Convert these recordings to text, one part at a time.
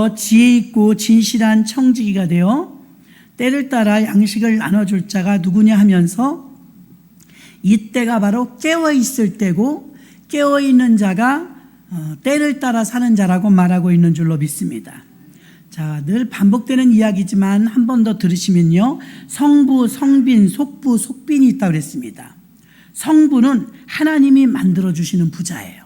그래서 지혜 있고 진실한 청지기가 되어 때를 따라 양식을 나눠줄 자가 누구냐 하면서 이때가 바로 깨어있을 때고 깨어있는 자가 때를 따라 사는 자라고 말하고 있는 줄로 믿습니다. 자, 늘 반복되는 이야기지만 한 번 더 들으시면요, 성부, 성빈, 속부, 속빈이 있다고 그랬습니다. 성부는 하나님이 만들어주시는 부자예요.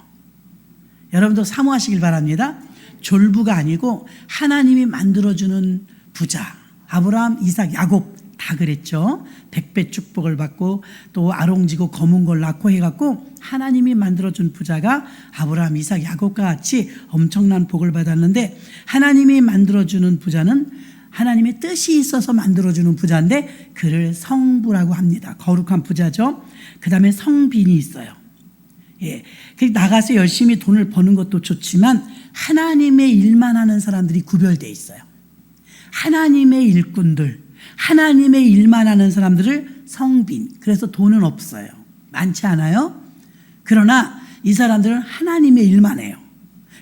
여러분도 사모하시길 바랍니다. 졸부가 아니고 하나님이 만들어주는 부자. 아브라함, 이삭, 야곱 다 그랬죠. 100배 축복을 받고 또 아롱지고 검은 걸 낳고 해갖고 하나님이 만들어준 부자가 아브라함, 이삭, 야곱과 같이 엄청난 복을 받았는데, 하나님이 만들어주는 부자는 하나님의 뜻이 있어서 만들어주는 부자인데 그를 성부라고 합니다. 거룩한 부자죠. 그 다음에 성빈이 있어요. 예, 나가서 열심히 돈을 버는 것도 좋지만 하나님의 일만 하는 사람들이 구별되어 있어요. 하나님의 일꾼들, 하나님의 일만 하는 사람들을 성빈, 그래서 돈은 없어요. 많지 않아요. 그러나 이 사람들은 하나님의 일만 해요.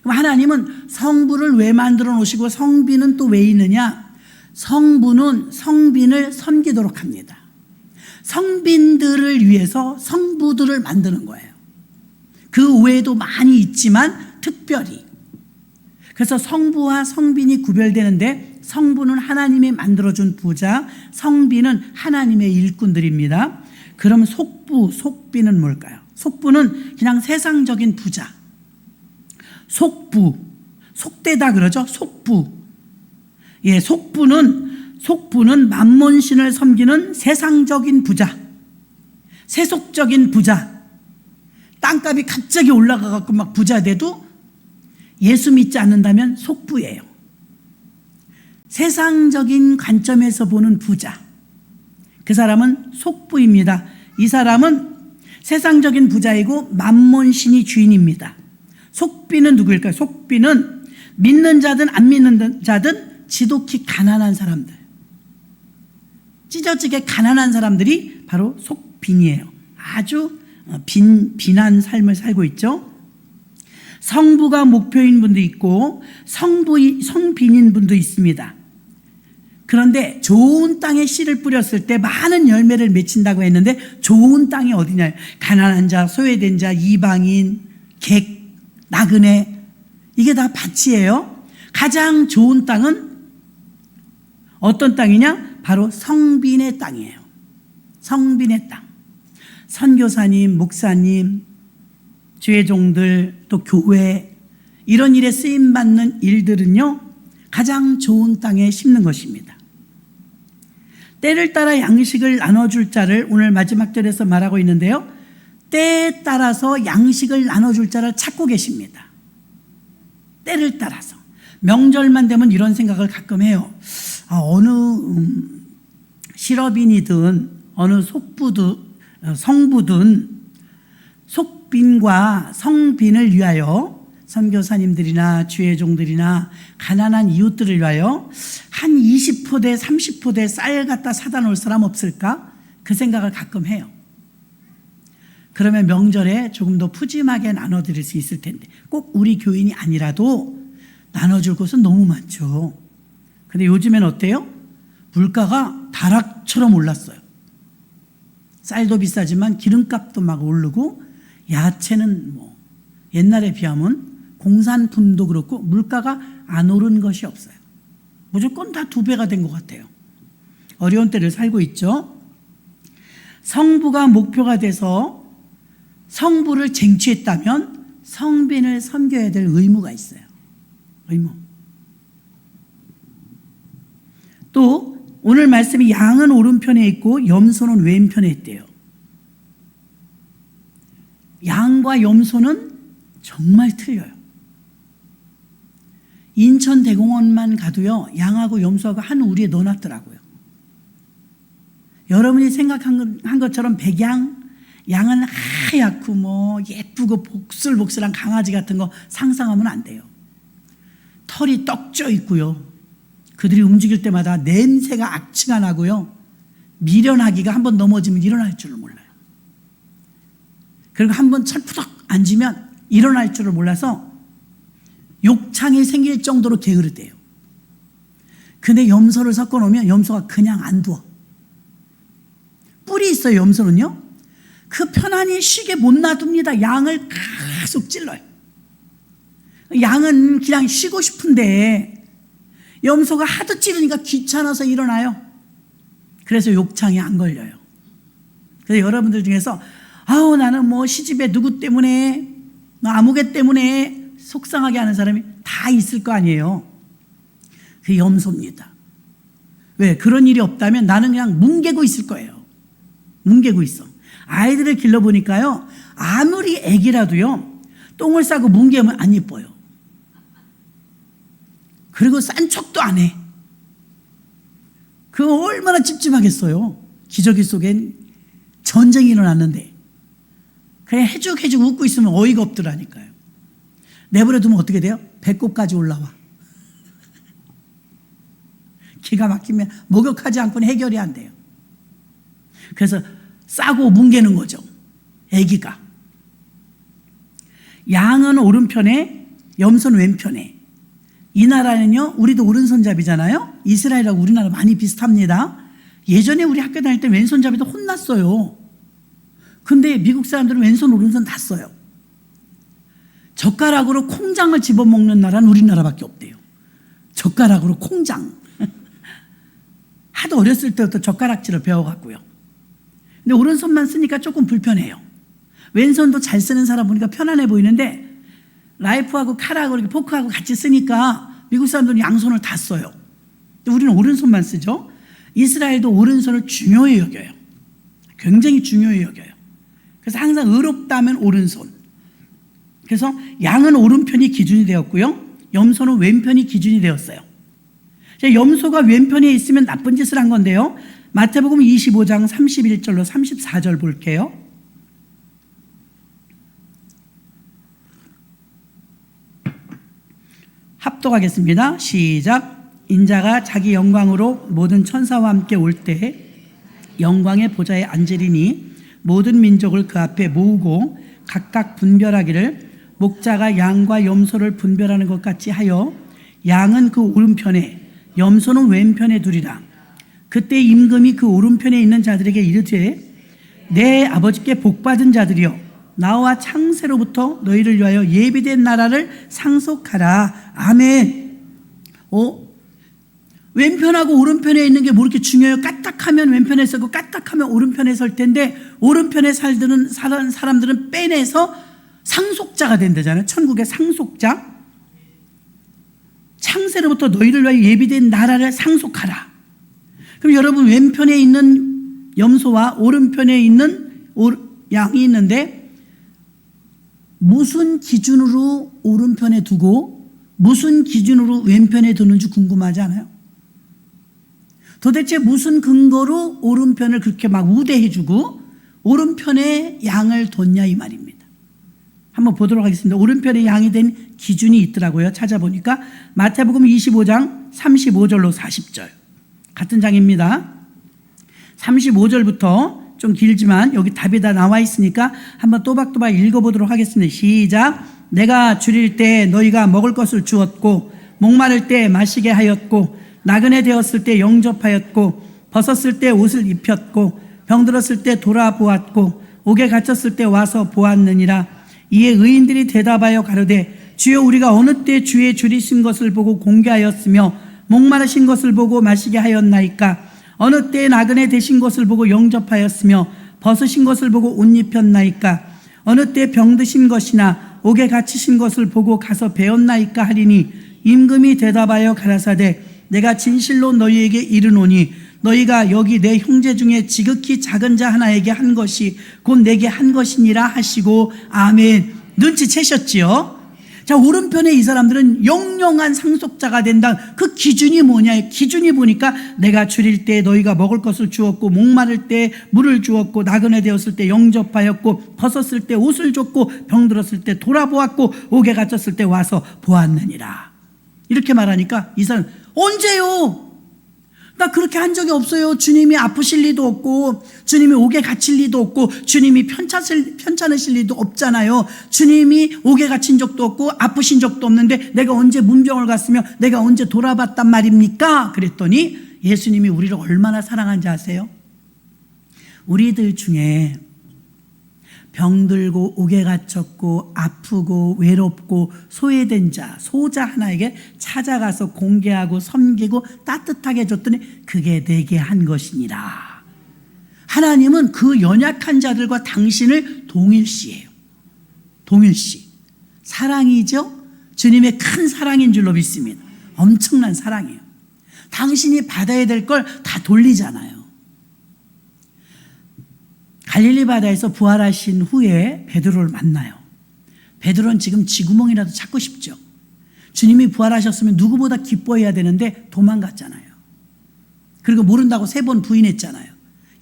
그럼 하나님은 성부를 왜 만들어 놓으시고 성빈은 또 왜 있느냐? 성부는 성빈을 섬기도록 합니다. 성빈들을 위해서 성부들을 만드는 거예요. 그 외에도 많이 있지만 특별히. 그래서 성부와 성빈이 구별되는데, 성부는 하나님이 만들어준 부자, 성빈은 하나님의 일꾼들입니다. 그럼 속부, 속빈은 뭘까요? 속부는 그냥 세상적인 부자. 속부, 속되다 그러죠. 속부. 예, 속부는 만몬신을 섬기는 세상적인 부자, 세속적인 부자. 땅값이 갑자기 올라가갖고 막 부자 돼도 예수 믿지 않는다면 속부예요. 세상적인 관점에서 보는 부자, 그 사람은 속부입니다. 이 사람은 세상적인 부자이고 만몬신이 주인입니다. 속비는 누구일까요? 속비는 믿는 자든 안 믿는 자든 지독히 가난한 사람들, 찢어지게 가난한 사람들이 바로 속빈이에요. 아주 빈한 삶을 살고 있죠. 성부가 목표인 분도 있고 성빈인 분도 있습니다. 그런데 좋은 땅에 씨를 뿌렸을 때 많은 열매를 맺힌다고 했는데, 좋은 땅이 어디냐? 가난한 자, 소외된 자, 이방인, 객, 나그네, 이게 다 밭이에요. 가장 좋은 땅은 어떤 땅이냐? 바로 성빈의 땅이에요. 성빈의 땅. 선교사님, 목사님, 주의 종들, 또 교회, 이런 일에 쓰임받는 일들은요, 가장 좋은 땅에 심는 것입니다. 때를 따라 양식을 나눠줄 자를 오늘 마지막 절에서 말하고 있는데요, 때에 따라서 양식을 나눠줄 자를 찾고 계십니다. 때를 따라서. 명절만 되면 이런 생각을 가끔 해요. 어느 실업인이든 어느 속부든 성부든 속빈과 성빈을 위하여, 선교사님들이나 주의 종들이나 가난한 이웃들을 위하여 한 20포대 30포대 쌀 갖다 사다 놓을 사람 없을까? 그 생각을 가끔 해요. 그러면 명절에 조금 더 푸짐하게 나눠드릴 수 있을 텐데, 꼭 우리 교인이 아니라도 나눠줄 곳은 너무 많죠. 근데 요즘엔 어때요? 물가가 다락처럼 올랐어요. 쌀도 비싸지만 기름값도 막 오르고, 야채는 뭐 옛날에 비하면 공산품도 그렇고 물가가 안 오른 것이 없어요. 무조건 다 2배가 된 것 같아요. 어려운 때를 살고 있죠. 성부가 목표가 돼서 성부를 쟁취했다면 성빈을 섬겨야 될 의무가 있어요. 의무. 또 오늘 말씀이 양은 오른편에 있고 염소는 왼편에 있대요. 양과 염소는 정말 틀려요. 인천대공원만 가도요, 양하고 염소하고 한 우리에 넣어놨더라고요. 여러분이 생각한 것처럼 백양, 양은 하얗고 뭐 예쁘고 복슬복슬한 강아지 같은 거 상상하면 안 돼요. 털이 떡져 있고요. 그들이 움직일 때마다 냄새가 악취가 나고요. 미련하기가 한번 넘어지면 일어날 줄을 몰라요. 그리고 한번 철푸덕 앉으면 일어날 줄을 몰라서 욕창이 생길 정도로 게으르대요. 근데 염소를 섞어 놓으면 염소가 그냥 안 두어. 뿔이 있어요, 염소는요. 그 편안히 쉬게 못 놔둡니다. 양을 계속 찔러요. 양은 그냥 쉬고 싶은데 염소가 하도 찌르니까 귀찮아서 일어나요. 그래서 욕창이 안 걸려요. 그래서 여러분들 중에서 아우 나는 뭐 시집에 누구 때문에 아무개 때문에 속상하게 하는 사람이 다 있을 거 아니에요. 그게 염소입니다. 왜? 그런 일이 없다면 나는 그냥 뭉개고 있을 거예요. 뭉개고 있어. 아이들을 길러보니까요, 아무리 애기라도요 똥을 싸고 뭉개면 안 예뻐요. 그리고 싼 척도 안 해. 그거 얼마나 찝찝하겠어요. 기저귀 속엔 전쟁이 일어났는데 그냥 해죽해죽 웃고 있으면 어이가 없더라니까요. 내버려 두면 어떻게 돼요? 배꼽까지 올라와. 기가 막히면 목욕하지 않고는 해결이 안 돼요. 그래서 싸고 뭉개는 거죠. 애기가. 양은 오른편에, 염소는 왼편에. 이 나라는요, 우리도 오른손잡이잖아요. 이스라엘하고 우리나라 많이 비슷합니다. 예전에 우리 학교 다닐 때 왼손잡이도 혼났어요. 근데 미국 사람들은 왼손 오른손 다 써요. 젓가락으로 콩장을 집어먹는 나라는 우리나라밖에 없대요. 젓가락으로 콩장. 하도 어렸을 때부터 젓가락질을 배워갖고요. 근데 오른손만 쓰니까 조금 불편해요. 왼손도 잘 쓰는 사람 보니까 편안해 보이는데 라이프하고 칼하고 이렇게 포크하고 같이 쓰니까 미국 사람들은 양손을 다 써요. 근데 우리는 오른손만 쓰죠. 이스라엘도 오른손을 중요히 여겨요. 굉장히 중요히 여겨요. 그래서 항상 의롭다면 오른손. 그래서 양은 오른편이 기준이 되었고요. 염소는 왼편이 기준이 되었어요. 염소가 왼편에 있으면 나쁜 짓을 한 건데요. 마태복음 25장 31절로 34절 볼게요. 합독하겠습니다. 시작. 인자가 자기 영광으로 모든 천사와 함께 올 때 영광의 보좌에 앉으리니 모든 민족을 그 앞에 모으고 각각 분별하기를 목자가 양과 염소를 분별하는 것 같이 하여 양은 그 오른편에 염소는 왼편에 두리라. 그때 임금이 그 오른편에 있는 자들에게 이르되 내 아버지께 복받은 자들이여 나와 창세로부터 너희를 위하여 예비된 나라를 상속하라. 아멘. 왼편하고 오른편에 있는 게 뭐 이렇게 중요해요? 까딱하면 왼편에 서고 까딱하면 오른편에 설 텐데 오른편에 살던 사람들은 빼내서 상속자가 된다잖아요. 천국의 상속자. 창세로부터 너희를 위하여 예비된 나라를 상속하라. 그럼 여러분 왼편에 있는 염소와 오른편에 있는 양이 있는데 무슨 기준으로 오른편에 두고 무슨 기준으로 왼편에 두는지 궁금하지 않아요? 도대체 무슨 근거로 오른편을 그렇게 막 우대해주고 오른편에 양을 뒀냐 이 말입니다. 한번 보도록 하겠습니다. 오른편에 양이 된 기준이 있더라고요. 찾아보니까 마태복음 25장 35절로 40절 같은 장입니다. 35절부터 좀 길지만 여기 답이 다 나와 있으니까 한번 또박또박 읽어보도록 하겠습니다. 시작. 내가 줄일 때 너희가 먹을 것을 주었고 목마를 때 마시게 하였고 나그네 되었을 때 영접하였고 벗었을 때 옷을 입혔고 병들었을 때 돌아보았고 옥에 갇혔을 때 와서 보았느니라. 이에 의인들이 대답하여 가로되 주여 우리가 어느 때 주의 줄이신 것을 보고 공개하였으며 목마르신 것을 보고 마시게 하였나이까. 어느 때 나그네 되신 것을 보고 영접하였으며 벗으신 것을 보고 옷 입혔나이까. 어느 때 병드신 것이나 옥에 갇히신 것을 보고 가서 배웠나이까 하리니 임금이 대답하여 가라사대 내가 진실로 너희에게 이르노니 너희가 여기 내 형제 중에 지극히 작은 자 하나에게 한 것이 곧 내게 한 것이니라 하시고 아멘. 눈치채셨지요? 자, 오른편에 이 사람들은 영영한 상속자가 된다. 그 기준이 뭐냐? 기준이 보니까 내가 줄일 때 너희가 먹을 것을 주었고 목마를 때 물을 주었고 나그네 되었을 때 영접하였고 벗었을 때 옷을 줬고 병들었을 때 돌아보았고 옥에 갇혔을 때 와서 보았느니라. 이렇게 말하니까 이 사람 언제요? 나 그렇게 한 적이 없어요. 주님이 아프실 리도 없고 주님이 옥에 갇힐 리도 없고 주님이 편찮으실 리도 없잖아요. 주님이 옥에 갇힌 적도 없고 아프신 적도 없는데 내가 언제 문병을 갔으며 내가 언제 돌아봤단 말입니까? 그랬더니 예수님이 우리를 얼마나 사랑한지 아세요? 우리들 중에 병들고 옥에 갇혔고 아프고 외롭고 소외된 자, 소자 하나에게 찾아가서 공개하고 섬기고 따뜻하게 해줬더니 그게 내게 한 것이니라. 하나님은 그 연약한 자들과 당신을 동일시해요. 동일시. 사랑이죠? 주님의 큰 사랑인 줄로 믿습니다. 엄청난 사랑이에요. 당신이 받아야 될 걸 다 돌리잖아요. 갈릴리 바다에서 부활하신 후에 베드로를 만나요. 베드로는 지금 쥐구멍이라도 찾고 싶죠. 주님이 부활하셨으면 누구보다 기뻐해야 되는데 도망갔잖아요. 그리고 모른다고 3번 부인했잖아요.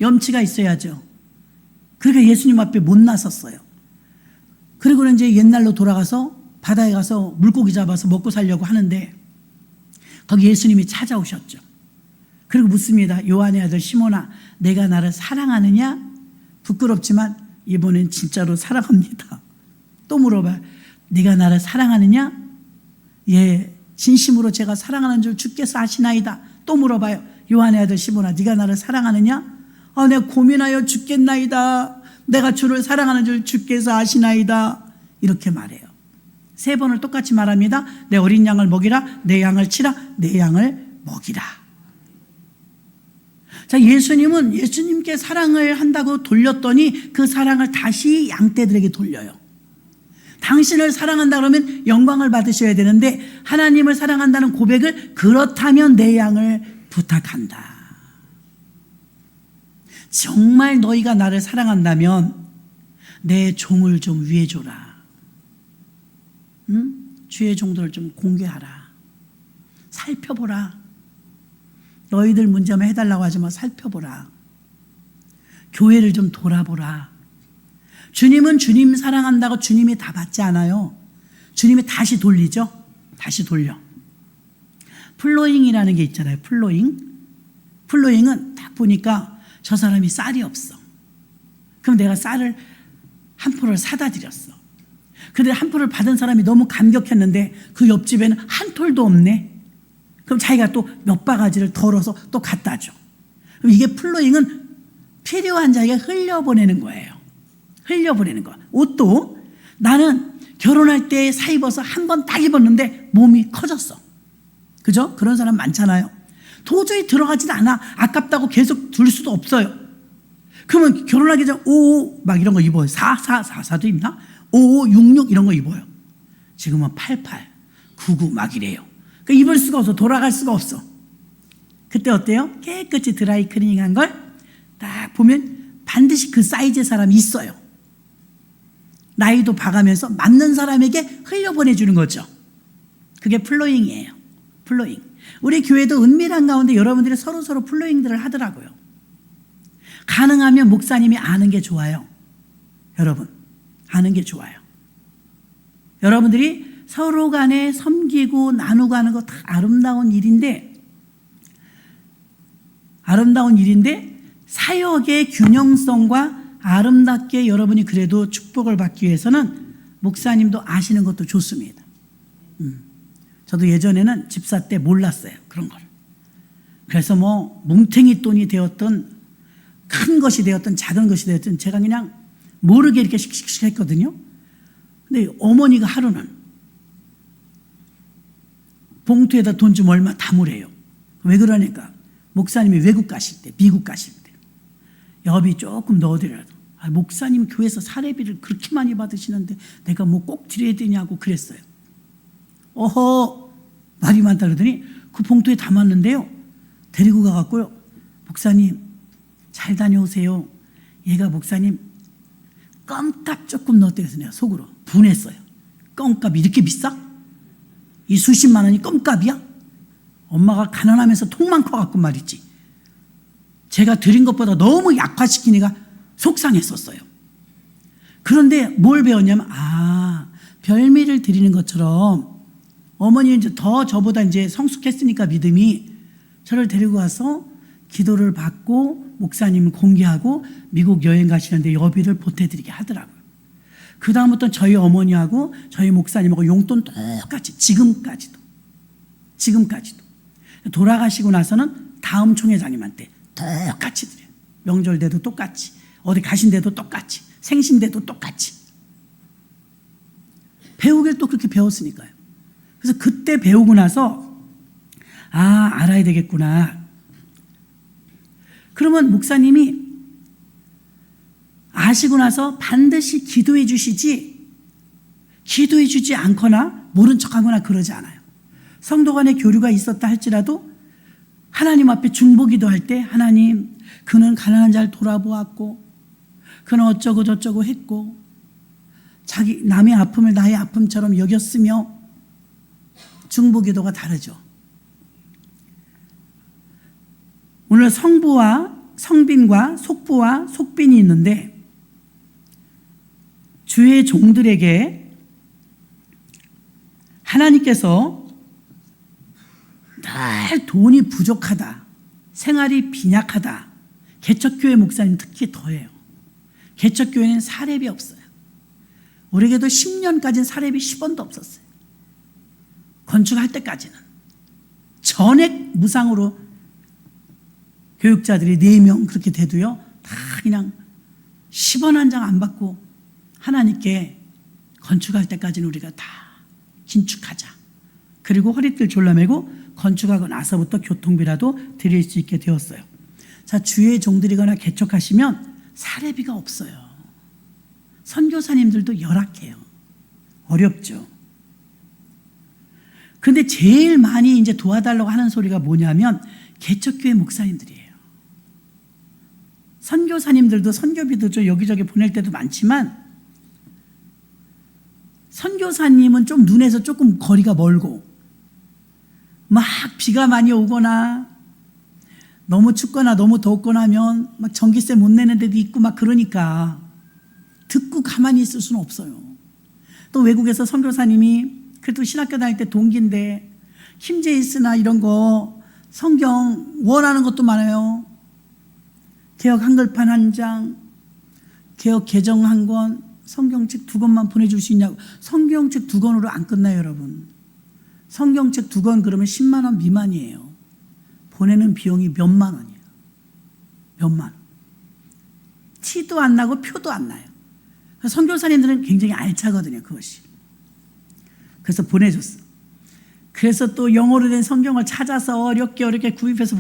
염치가 있어야죠. 그러니까 예수님 앞에 못 나섰어요. 그리고는 이제 옛날로 돌아가서 바다에 가서 물고기 잡아서 먹고 살려고 하는데 거기 예수님이 찾아오셨죠. 그리고 묻습니다. 요한의 아들 시몬아, 내가 나를 사랑하느냐? 부끄럽지만 이번엔 진짜로 사랑합니다. 또 물어봐요. 네가 나를 사랑하느냐? 예, 진심으로 제가 사랑하는 줄 주께서 아시나이다. 또 물어봐요. 요한의 아들 시몬아, 네가 나를 사랑하느냐? 내가 고민하여 죽겠나이다. 내가 주를 사랑하는 줄 주께서 아시나이다. 이렇게 말해요. 3번을 똑같이 말합니다. 내 어린 양을 먹이라, 내 양을 치라, 내 양을 먹이라. 자, 예수님은 예수님께 사랑을 한다고 돌렸더니 그 사랑을 다시 양떼들에게 돌려요. 당신을 사랑한다 그러면 영광을 받으셔야 되는데 하나님을 사랑한다는 고백을 그렇다면 내 양을 부탁한다. 정말 너희가 나를 사랑한다면 내 종을 좀 위해줘라. 응? 주의 종들을 좀 공개하라. 살펴보라. 너희들 문제만 해달라고 하지 마. 살펴보라. 교회를 좀 돌아보라. 주님은 주님 사랑한다고 주님이 다 받지 않아요. 주님이 다시 돌리죠. 다시 돌려. 플로잉이라는 게 있잖아요. 플로잉은 딱 보니까 저 사람이 쌀이 없어. 그럼 내가 쌀을 한 포를 사다 드렸어. 근데 한 포를 받은 사람이 너무 감격했는데 그 옆집에는 한 톨도 없네. 그럼 자기가 또 몇 바가지를 덜어서 또 갖다 줘. 그럼 이게 플로잉은 필요한 자에게 흘려보내는 거예요. 흘려보내는 거. 옷도 나는 결혼할 때 사 입어서 한 번 딱 입었는데 몸이 커졌어. 그죠? 그런 사람 많잖아요. 도저히 들어가지도 않아. 아깝다고 계속 둘 수도 없어요. 그러면 결혼하기 전 55 막 이런 거 입어요. 44도 입나? 55, 66 이런 거 입어요. 지금은 88, 99 막 이래요. 입을 수가 없어. 돌아갈 수가 없어. 그때 어때요? 깨끗이 드라이 클리닝한 걸 딱 보면 반드시 그 사이즈의 사람이 있어요. 나이도 봐가면서 맞는 사람에게 흘려보내주는 거죠. 그게 플로잉이에요. 플로잉. 우리 교회도 은밀한 가운데 여러분들이 서로 플로잉들을 하더라고요. 가능하면 목사님이 아는 게 좋아요. 여러분, 아는 게 좋아요. 여러분들이 서로 간에 섬기고 나누고 하는 거 다 아름다운 일인데 사역의 균형성과 아름답게 여러분이 그래도 축복을 받기 위해서는 목사님도 아시는 것도 좋습니다. 저도 예전에는 집사 때 몰랐어요. 그런 걸. 그래서 뭐 뭉탱이 돈이 되었던 큰 것이 되었던 작은 것이 되었던 제가 그냥 모르게 이렇게 씩씩씩 했거든요. 근데 어머니가 하루는 봉투에다 돈 좀 얼마 담으래요. 왜 그러니까 목사님이 외국 가실 때, 미국 가실 때 여비 조금 넣어드려라. 목사님 교회에서 사례비를 그렇게 많이 받으시는데 내가 뭐 꼭 드려야 되냐고 그랬어요. 어허, 말이 많다 그러더니 그 봉투에 담았는데요. 데리고 가갖고요. 목사님 잘 다녀오세요. 얘가 목사님 껌값 조금 넣었대요. 그래서 내가 속으로 분했어요. 껌값이 이렇게 비싸? 이 수십만 원이 껌값이야? 엄마가 가난하면서 통만 커갖고 말이지. 제가 드린 것보다 너무 약화시키니까 속상했었어요. 그런데 뭘 배웠냐면 별미를 드리는 것처럼 어머니는 이제 더 저보다 이제 성숙했으니까 믿음이 저를 데리고 와서 기도를 받고 목사님을 공개하고 미국 여행 가시는데 여비를 보태드리게 하더라고요. 그 다음부터 저희 어머니하고 저희 목사님하고 용돈 똑같이 지금까지도 돌아가시고 나서는 다음 총회장님한테 똑같이 드려요. 명절 때도 똑같이, 어디 가신 데도 똑같이, 생신 때도 똑같이. 배우길 또 그렇게 배웠으니까요. 그래서 그때 배우고 나서 알아야 되겠구나. 그러면 목사님이 아시고 나서 반드시 기도해 주시지, 기도해 주지 않거나 모른 척하거나 그러지 않아요. 성도 간의 교류가 있었다 할지라도 하나님 앞에 중보기도 할 때 하나님, 그는 가난한 자를 돌아보았고 그는 어쩌고 저쩌고 했고 자기 남의 아픔을 나의 아픔처럼 여겼으며, 중보기도가 다르죠. 오늘 성빈과 속빈이 있는데, 주의 종들에게 하나님께서 늘 돈이 부족하다, 생활이 빈약하다, 개척교회 목사님 특히 더해요. 개척교회는 사렙이 없어요. 우리에게도 10년까지는 사렙이 10원도 없었어요. 건축할 때까지는 전액 무상으로 교육자들이 4명 그렇게 돼도요, 다 그냥 10원 한 장 안 받고 하나님께 건축할 때까지는 우리가 다 긴축하자. 그리고 허리띠를 졸라매고 건축하고 나서부터 교통비라도 드릴 수 있게 되었어요. 자, 주의 종들이거나 개척하시면 사례비가 없어요. 선교사님들도 열악해요. 어렵죠. 근데 제일 많이 이제 도와달라고 하는 소리가 뭐냐면 개척교회 목사님들이에요. 선교사님들도 선교비도 좀 여기저기 보낼 때도 많지만, 선교사님은 좀 눈에서 조금 거리가 멀고 막 비가 많이 오거나 너무 춥거나 너무 덥거나 하면 막 전기세 못 내는 데도 있고 막 그러니까 듣고 가만히 있을 수는 없어요. 또 외국에서 선교사님이 그래도 신학교 다닐 때 동기인데 힘제이스나 이런 거 성경 원하는 것도 많아요. 개역 한글판 1장, 개역 개정 1권, 성경책 2권만 보내줄 수 있냐고. 성경책 2권으로 안 끝나요, 여러분. 성경책 2권 그러면 10만 원 미만이에요. 보내는 비용이 몇만 원이에요. 몇만 원. 티도 안 나고 표도 안 나요. 선교사님들은 굉장히 알차거든요, 그것이. 그래서 보내줬어. 그래서 또 영어로 된 성경을 찾아서 어렵게 구입해서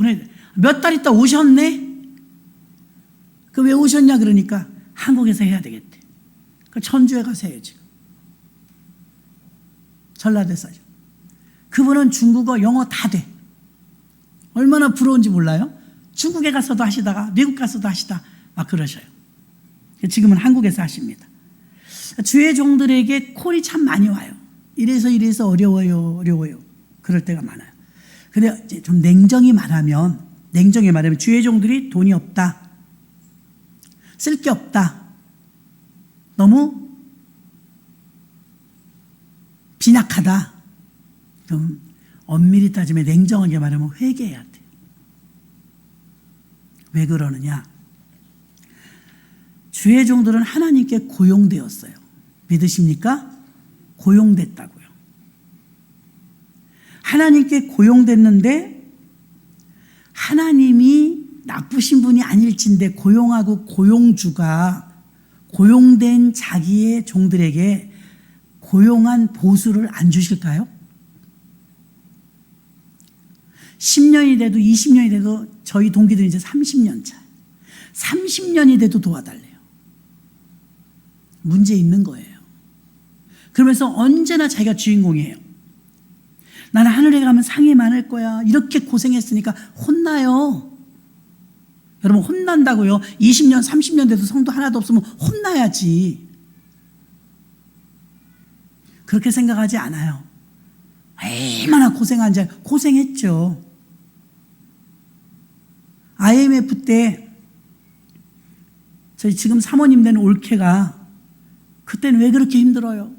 몇 달 있다 오셨네? 그 왜 오셨냐 그러니까 한국에서 해야 되겠대. 그 천주에 가서 해요, 지금. 전라도에서요. 그분은 중국어, 영어 다 돼. 얼마나 부러운지 몰라요? 중국에 가서도 하시다가 미국 가서도 하시다 막 그러셔요. 지금은 한국에서 하십니다. 주의 종들에게 콜이 참 많이 와요. 이래서 어려워요. 그럴 때가 많아요. 근데 좀 냉정히 말하면 주의 종들이 돈이 없다, 쓸 게 없다, 너무 빈약하다, 그럼 엄밀히 따지면 냉정하게 말하면 회개해야 돼요. 왜 그러느냐? 주의 종들은 하나님께 고용되었어요. 믿으십니까? 고용됐다고요. 하나님께 고용됐는데 하나님이 나쁘신 분이 아닐진데 고용하고 고용주가 고용된 자기의 종들에게 고용한 보수를 안 주실까요? 10년이 돼도 20년이 돼도 저희 동기들은 이제 30년 차. 30년이 돼도 도와달래요. 문제 있는 거예요. 그러면서 언제나 자기가 주인공이에요. 나는 하늘에 가면 상이 많을 거야. 이렇게 고생했으니까 혼나요. 여러분 혼난다고요. 20년 30년 돼도 성도 하나도 없으면 혼나야지. 그렇게 생각하지 않아요. 얼마나 고생한지. 고생했죠. IMF 때 저희 지금 사모님 된 올케가 그때는 왜 그렇게 힘들어요?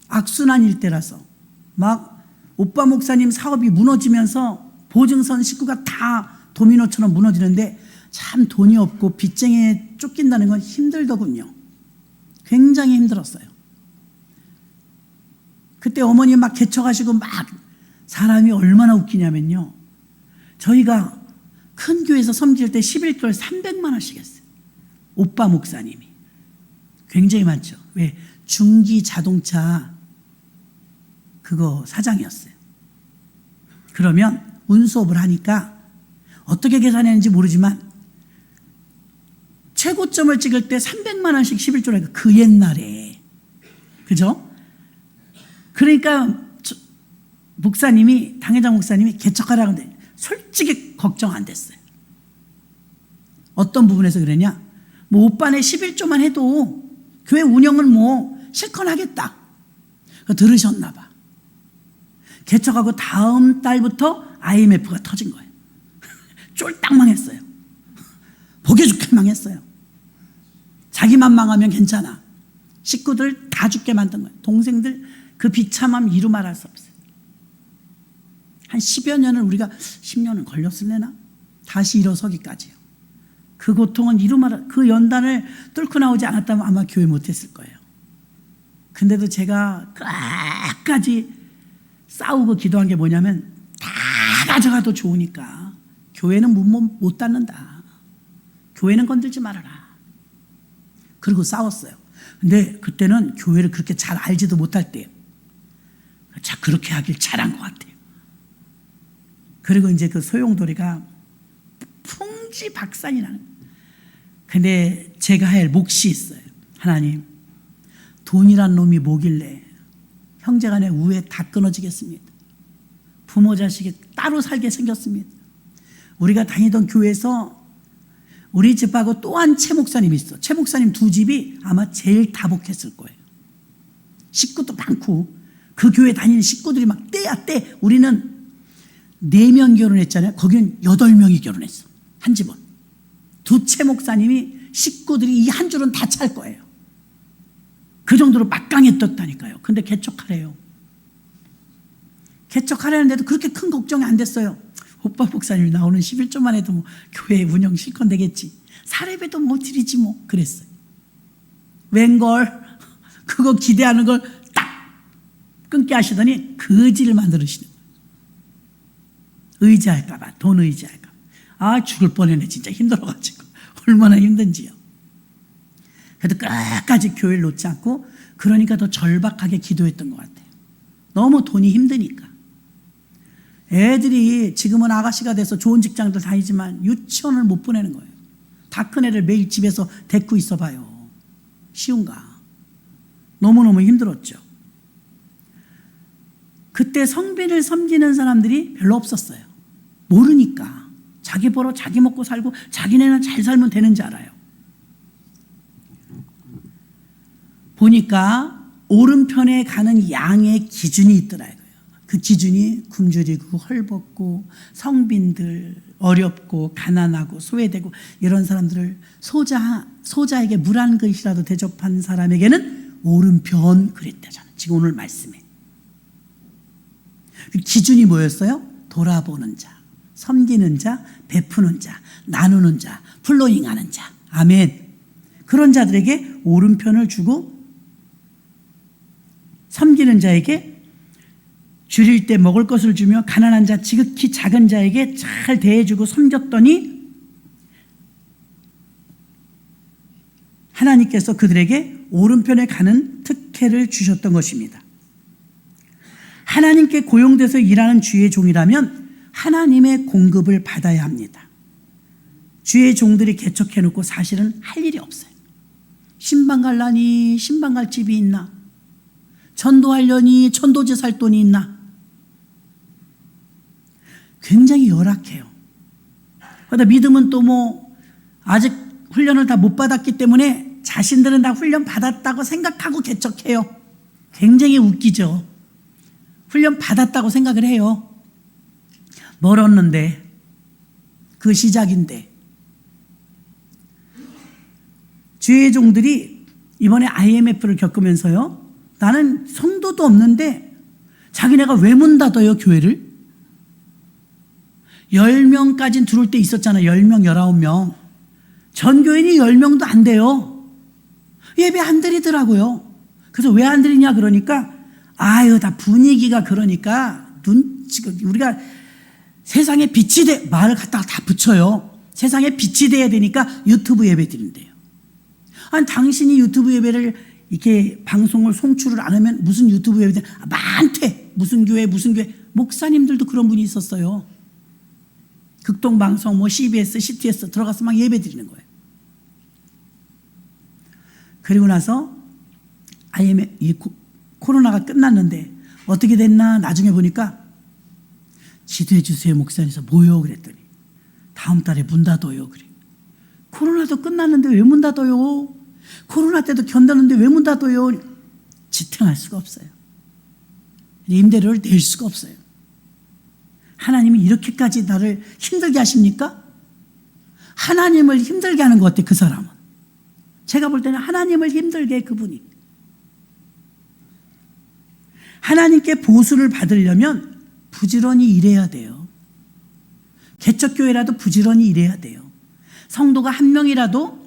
악순환일 때라서 막 오빠 목사님 사업이 무너지면서 보증선 식구가 다 도미노처럼 무너지는데 참 돈이 없고 빚쟁이에 쫓긴다는 건 힘들더군요. 굉장히 힘들었어요. 그때 어머니 막 개척하시고 막 사람이 얼마나 웃기냐면요. 저희가 큰 교회에서 섬길 때 11개월 300만 원씩 했어요. 오빠 목사님이. 굉장히 많죠. 왜? 중기 자동차 그거 사장이었어요. 그러면 운수업을 하니까 어떻게 계산했는지 모르지만 최고점을 찍을 때 300만 원씩 11조를 하니까 그 옛날에. 그죠? 그러니까 목사님이, 당회장 목사님이 개척하라고 하는데 솔직히 걱정 안 됐어요. 어떤 부분에서 그러냐? 뭐 오빠네 11조만 해도 교회 운영은 뭐 실컷 하겠다. 들으셨나 봐. 개척하고 다음 달부터 IMF가 터진 거예요. 쫄딱 망했어요. 보기 좋게 망했어요. 자기만 망하면 괜찮아. 식구들 다 죽게 만든 거예요. 동생들 그 비참함 이루 말할 수 없어요. 한 10여 년을 우리가 10년은 걸렸을래나? 다시 일어서기까지요. 그 고통은 이루 말할, 그 연단을 뚫고 나오지 않았다면 아마 교회 못했을 거예요. 근데도 제가 끝까지 싸우고 기도한 게 뭐냐면 다 가져가도 좋으니까 교회는 못 닫는다. 교회는 건들지 말아라. 그리고 싸웠어요. 근데 그때는 교회를 그렇게 잘 알지도 못할 때예요. 자, 그렇게 하길 잘한 것 같아요. 그리고 이제 그 소용돌이가 풍지박산이 나는 거예요. 근데 제가 할 몫이 있어요. 하나님, 돈이란 놈이 뭐길래 형제간의 우애 다 끊어지겠습니다. 부모 자식이 따로 살게 생겼습니다. 우리가 다니던 교회에서 우리 집하고 또 한 최 목사님이 있어. 최 목사님 두 집이 아마 제일 다복했을 거예요. 식구도 많고 그 교회 다니는 식구들이 막 떼야 떼. 우리는 4명 결혼했잖아요. 거기는 8명이 결혼했어. 한 집은. 두 최 목사님이 식구들이 이 한 줄은 다 찰 거예요. 그 정도로 막강했었다니까요. 근데 개척하래요. 개척하려는데도 그렇게 큰 걱정이 안 됐어요. 오빠 목사님이 나오는 11조만 해도 뭐 교회 운영 실컷 되겠지. 사례배도 뭐 드리지 뭐 그랬어요. 웬걸 그거 기대하는 걸 딱 끊게 하시더니 거지를 만들으시는 거예요. 의지할까 봐. 돈 의지할까 봐. 아 죽을 뻔했네. 진짜 힘들어가지고. 얼마나 힘든지요. 그래도 끝까지 교회를 놓지 않고 그러니까 더 절박하게 기도했던 것 같아요. 너무 돈이 힘드니까. 애들이 지금은 아가씨가 돼서 좋은 직장도 다니지만 유치원을 못 보내는 거예요. 다 큰 애를 매일 집에서 데리고 있어 봐요. 쉬운가? 너무너무 힘들었죠. 그때 성빈을 섬기는 사람들이 별로 없었어요. 모르니까. 자기 벌어 자기 먹고 살고 자기네는 잘 살면 되는지 알아요. 보니까 오른편에 가는 양의 기준이 있더라고요. 그 기준이 굶주리고 헐벗고 성빈들 어렵고 가난하고 소외되고 이런 사람들을 소자에게 물 한 그릇이라도 대접한 사람에게는 오른편 그랬다잖아요. 지금 오늘 말씀에. 그 기준이 뭐였어요? 돌아보는 자, 섬기는 자, 베푸는 자, 나누는 자, 플로잉하는 자. 아멘. 그런 자들에게 오른편을 주고 섬기는 자에게 줄일 때 먹을 것을 주며 가난한 자, 지극히 작은 자에게 잘 대해주고 섬겼더니 하나님께서 그들에게 오른편에 가는 특혜를 주셨던 것입니다. 하나님께 고용돼서 일하는 주의 종이라면 하나님의 공급을 받아야 합니다. 주의 종들이 개척해놓고 사실은 할 일이 없어요. 신방 갈라니 신방 갈 집이 있나? 전도하려니 전도제 살 돈이 있나? 굉장히 열악해요. 그러다 믿음은 또 뭐 아직 훈련을 다 못 받았기 때문에 자신들은 다 훈련 받았다고 생각하고 개척해요. 굉장히 웃기죠. 훈련 받았다고 생각을 해요. 멀었는데 그 시작인데. 주의 종들이 이번에 IMF를 겪으면서요. 나는 성도도 없는데 자기네가 왜 문 닫아요 교회를? 10명까지는 들어올 때 있었잖아요. 10명, 19명. 전교인이 10명도 안 돼요. 예배 안 드리더라고요. 그래서 왜 안 드리냐 그러니까 다 분위기가 그러니까 우리가 세상에 빛이 말을 갖다가 다 붙여요. 세상에 빛이 돼야 되니까 유튜브 예배 드린대요. 아니 당신이 유튜브 예배를 이렇게 방송을 송출을 안 하면 무슨 유튜브 예배 많대. 무슨 교회 목사님들도 그런 분이 있었어요. 극동방송 CBS, CTS 들어가서 막 예배 드리는 거예요. 그리고 나서 이 코로나가 끝났는데 어떻게 됐나 나중에 보니까 지도해 주세요 목사님께서 뭐요 그랬더니 다음 달에 문 닫아요 그래. 코로나도 끝났는데 왜 문 닫아요? 코로나 때도 견뎠는데 왜 문 닫아요? 지탱할 수가 없어요. 임대료를 낼 수가 없어요. 하나님이 이렇게까지 나를 힘들게 하십니까? 하나님을 힘들게 하는 것 같아 그 사람은. 제가 볼 때는 하나님을 힘들게 해 그분이. 하나님께 보수를 받으려면 부지런히 일해야 돼요. 개척교회라도 부지런히 일해야 돼요. 성도가 한 명이라도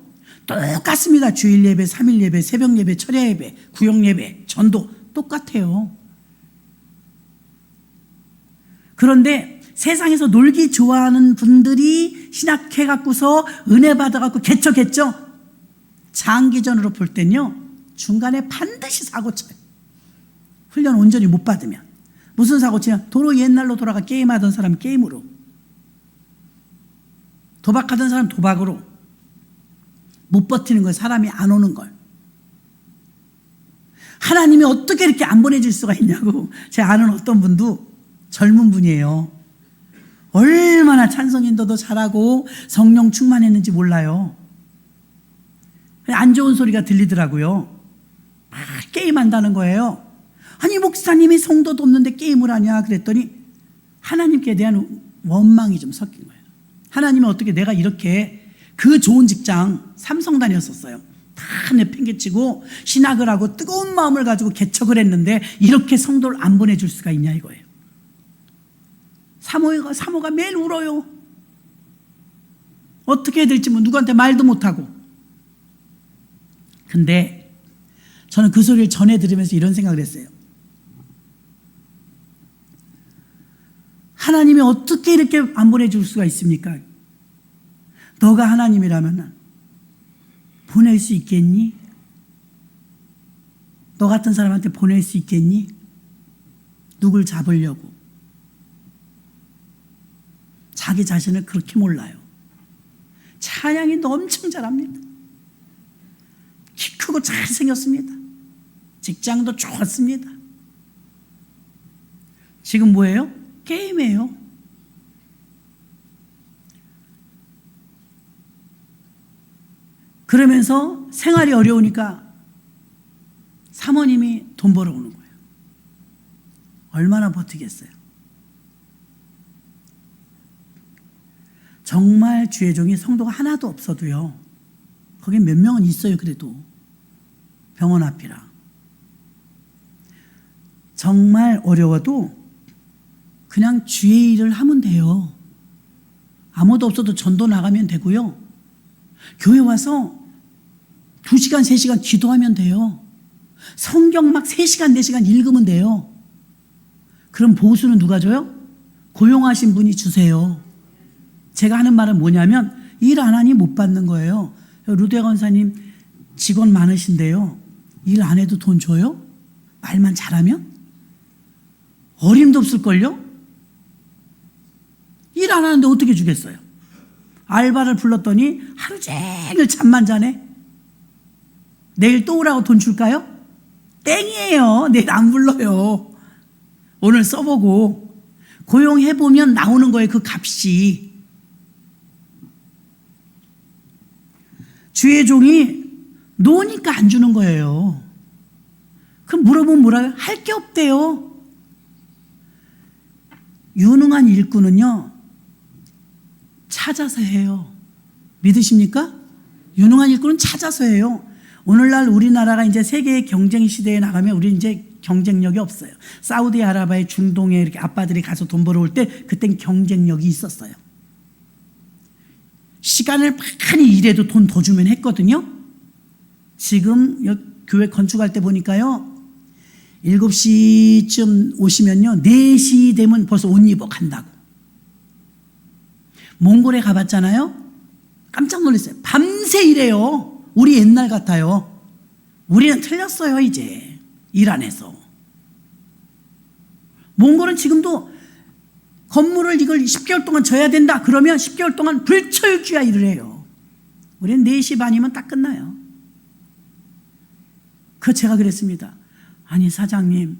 똑같습니다. 주일 예배, 3일 예배, 새벽 예배, 철야 예배, 구역 예배, 전도 똑같아요. 그런데 세상에서 놀기 좋아하는 분들이 신학해 갖고서 은혜 받아 갖고 개척했죠. 장기전으로 볼 땐요 중간에 반드시 사고 쳐요. 훈련 온전히 못 받으면. 무슨 사고 치냐? 도로 옛날로 돌아가 게임하던 사람 게임으로, 도박하던 사람 도박으로, 못 버티는 거예요. 사람이 안 오는 걸. 하나님이 어떻게 이렇게 안 보내줄 수가 있냐고. 제가 아는 어떤 분도 젊은 분이에요. 얼마나 찬송인도도 잘하고 성령 충만했는지 몰라요. 안 좋은 소리가 들리더라고요. 막 게임한다는 거예요. 아니 목사님이 성도도 없는데 게임을 하냐 그랬더니 하나님께 대한 원망이 좀 섞인 거예요. 하나님은 어떻게 내가 이렇게 그 좋은 직장 삼성 다녔었어요. 다 내팽개치고 신학을 하고 뜨거운 마음을 가지고 개척을 했는데 이렇게 성도를 안 보내줄 수가 있냐 이거예요. 사모가 매일 울어요. 어떻게 해야 될지 누구한테 말도 못하고. 근데 저는 그 소리를 전해 들으면서 이런 생각을 했어요. 하나님이 어떻게 이렇게 안 보내줄 수가 있습니까? 너가 하나님이라면 보낼 수 있겠니? 너 같은 사람한테 보낼 수 있겠니? 누굴 잡으려고. 자기 자신을 그렇게 몰라요. 찬양인도 엄청 잘합니다. 키 크고 잘생겼습니다. 직장도 좋았습니다. 지금 뭐예요? 게임이에요. 그러면서 생활이 어려우니까 사모님이 돈 벌어오는 거예요. 얼마나 버티겠어요? 정말 주의 종이 성도가 하나도 없어도요, 거기 몇 명은 있어요. 그래도 병원 앞이라. 정말 어려워도 그냥 주의 일을 하면 돼요. 아무도 없어도 전도 나가면 되고요. 교회 와서 2시간, 3시간 기도하면 돼요. 성경 막 3시간, 4시간 읽으면 돼요. 그럼 보수는 누가 줘요? 고용하신 분이 주세요. 제가 하는 말은 뭐냐면 일 안 하니 못 받는 거예요. 루데 권사님 직원 많으신데요. 일 안 해도 돈 줘요? 말만 잘하면? 어림도 없을걸요? 일 안 하는데 어떻게 주겠어요? 알바를 불렀더니 하루 종일 잠만 자네. 내일 또 오라고 돈 줄까요? 땡이에요. 내일 안 불러요. 오늘 써보고 고용해보면 나오는 거예요. 그 값이. 주의 종이 노니까 안 주는 거예요. 그럼 물어보면 뭐라고요? 할 게 없대요. 유능한 일꾼은요, 찾아서 해요. 믿으십니까? 유능한 일꾼은 찾아서 해요. 오늘날 우리나라가 이제 세계 경쟁 시대에 나가면 우리 이제 경쟁력이 없어요. 사우디아라비아의 중동에 이렇게 아빠들이 가서 돈 벌어올 때 그땐 경쟁력이 있었어요. 시간을 많이 일해도 돈 더 주면 했거든요. 지금 교회 건축할 때 보니까요, 7시쯤 오시면요 4시 되면 벌써 옷 입어 간다고. 몽골에 가봤잖아요. 깜짝 놀랐어요. 밤새 일해요. 우리 옛날 같아요. 우리는 틀렸어요. 이제 일 안 해서. 몽골은 지금도 건물을 이걸 10개월 동안 져야 된다 그러면 10개월 동안 불철주야 일을 해요. 우리는 4시 반이면 딱 끝나요. 제가 그랬습니다. 아니 사장님,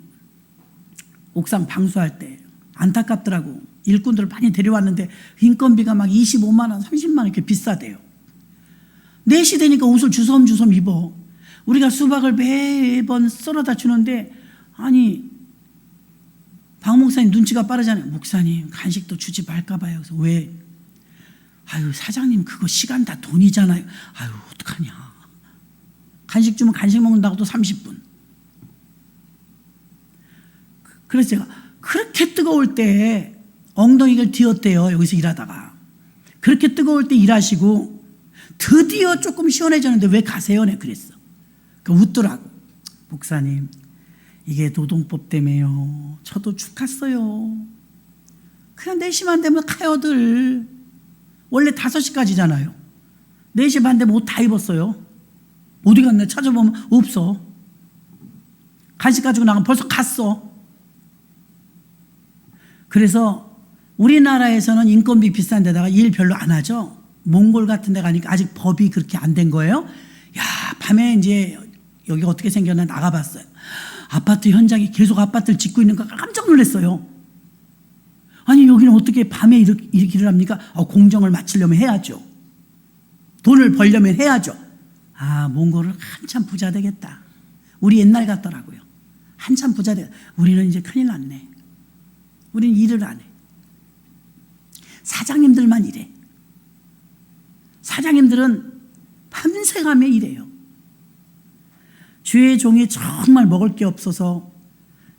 옥상 방수할 때 안타깝더라고. 일꾼들을 많이 데려왔는데 인건비가 막 25만 원, 30만 원 이렇게 비싸대요. 4시 되니까 옷을 주섬주섬 입어. 우리가 수박을 매번 썰어다 주는데, 아니 박 목사님 눈치가 빠르잖아요. 목사님 간식도 주지 말까 봐요. 그래서 왜? 아유 사장님 그거 시간 다 돈이잖아요. 아유 어떡하냐. 간식 주면 간식 먹는다고 또 30분. 그래서 제가 그렇게 뜨거울 때 엉덩이를 뒤었대요. 여기서 일하다가. 그렇게 뜨거울 때 일하시고 드디어 조금 시원해졌는데 왜 가세요? 내가 그랬어. 웃더라고. 목사님 이게 노동법 때문에요. 저도 죽 갔어요. 그냥 4시만 되면 가요들. 원래 5시까지잖아요. 4시 반 되면 옷 다 입었어요. 어디 갔나 찾아보면 없어. 간식 가지고 나가면 벌써 갔어. 그래서 우리나라에서는 인건비 비싼 데다가 일 별로 안 하죠. 몽골 같은 데 가니까 아직 법이 그렇게 안 된 거예요. 야, 밤에 이제 여기 어떻게 생겼나 나가봤어요. 아파트 현장에 계속 아파트를 짓고 있는 거 깜짝 놀랐어요. 아니 여기는 어떻게 밤에 이렇게 일을 합니까? 공정을 마치려면 해야죠. 돈을 벌려면 해야죠. 아, 몽골은 한참 부자 되겠다. 우리 옛날 같더라고요. 한참 부자 되겠다. 우리는 이제 큰일 났네. 우리는 일을 안 해. 사장님들만 일해. 사장님들은 밤새가며 일해요. 주의 종이 정말 먹을 게 없어서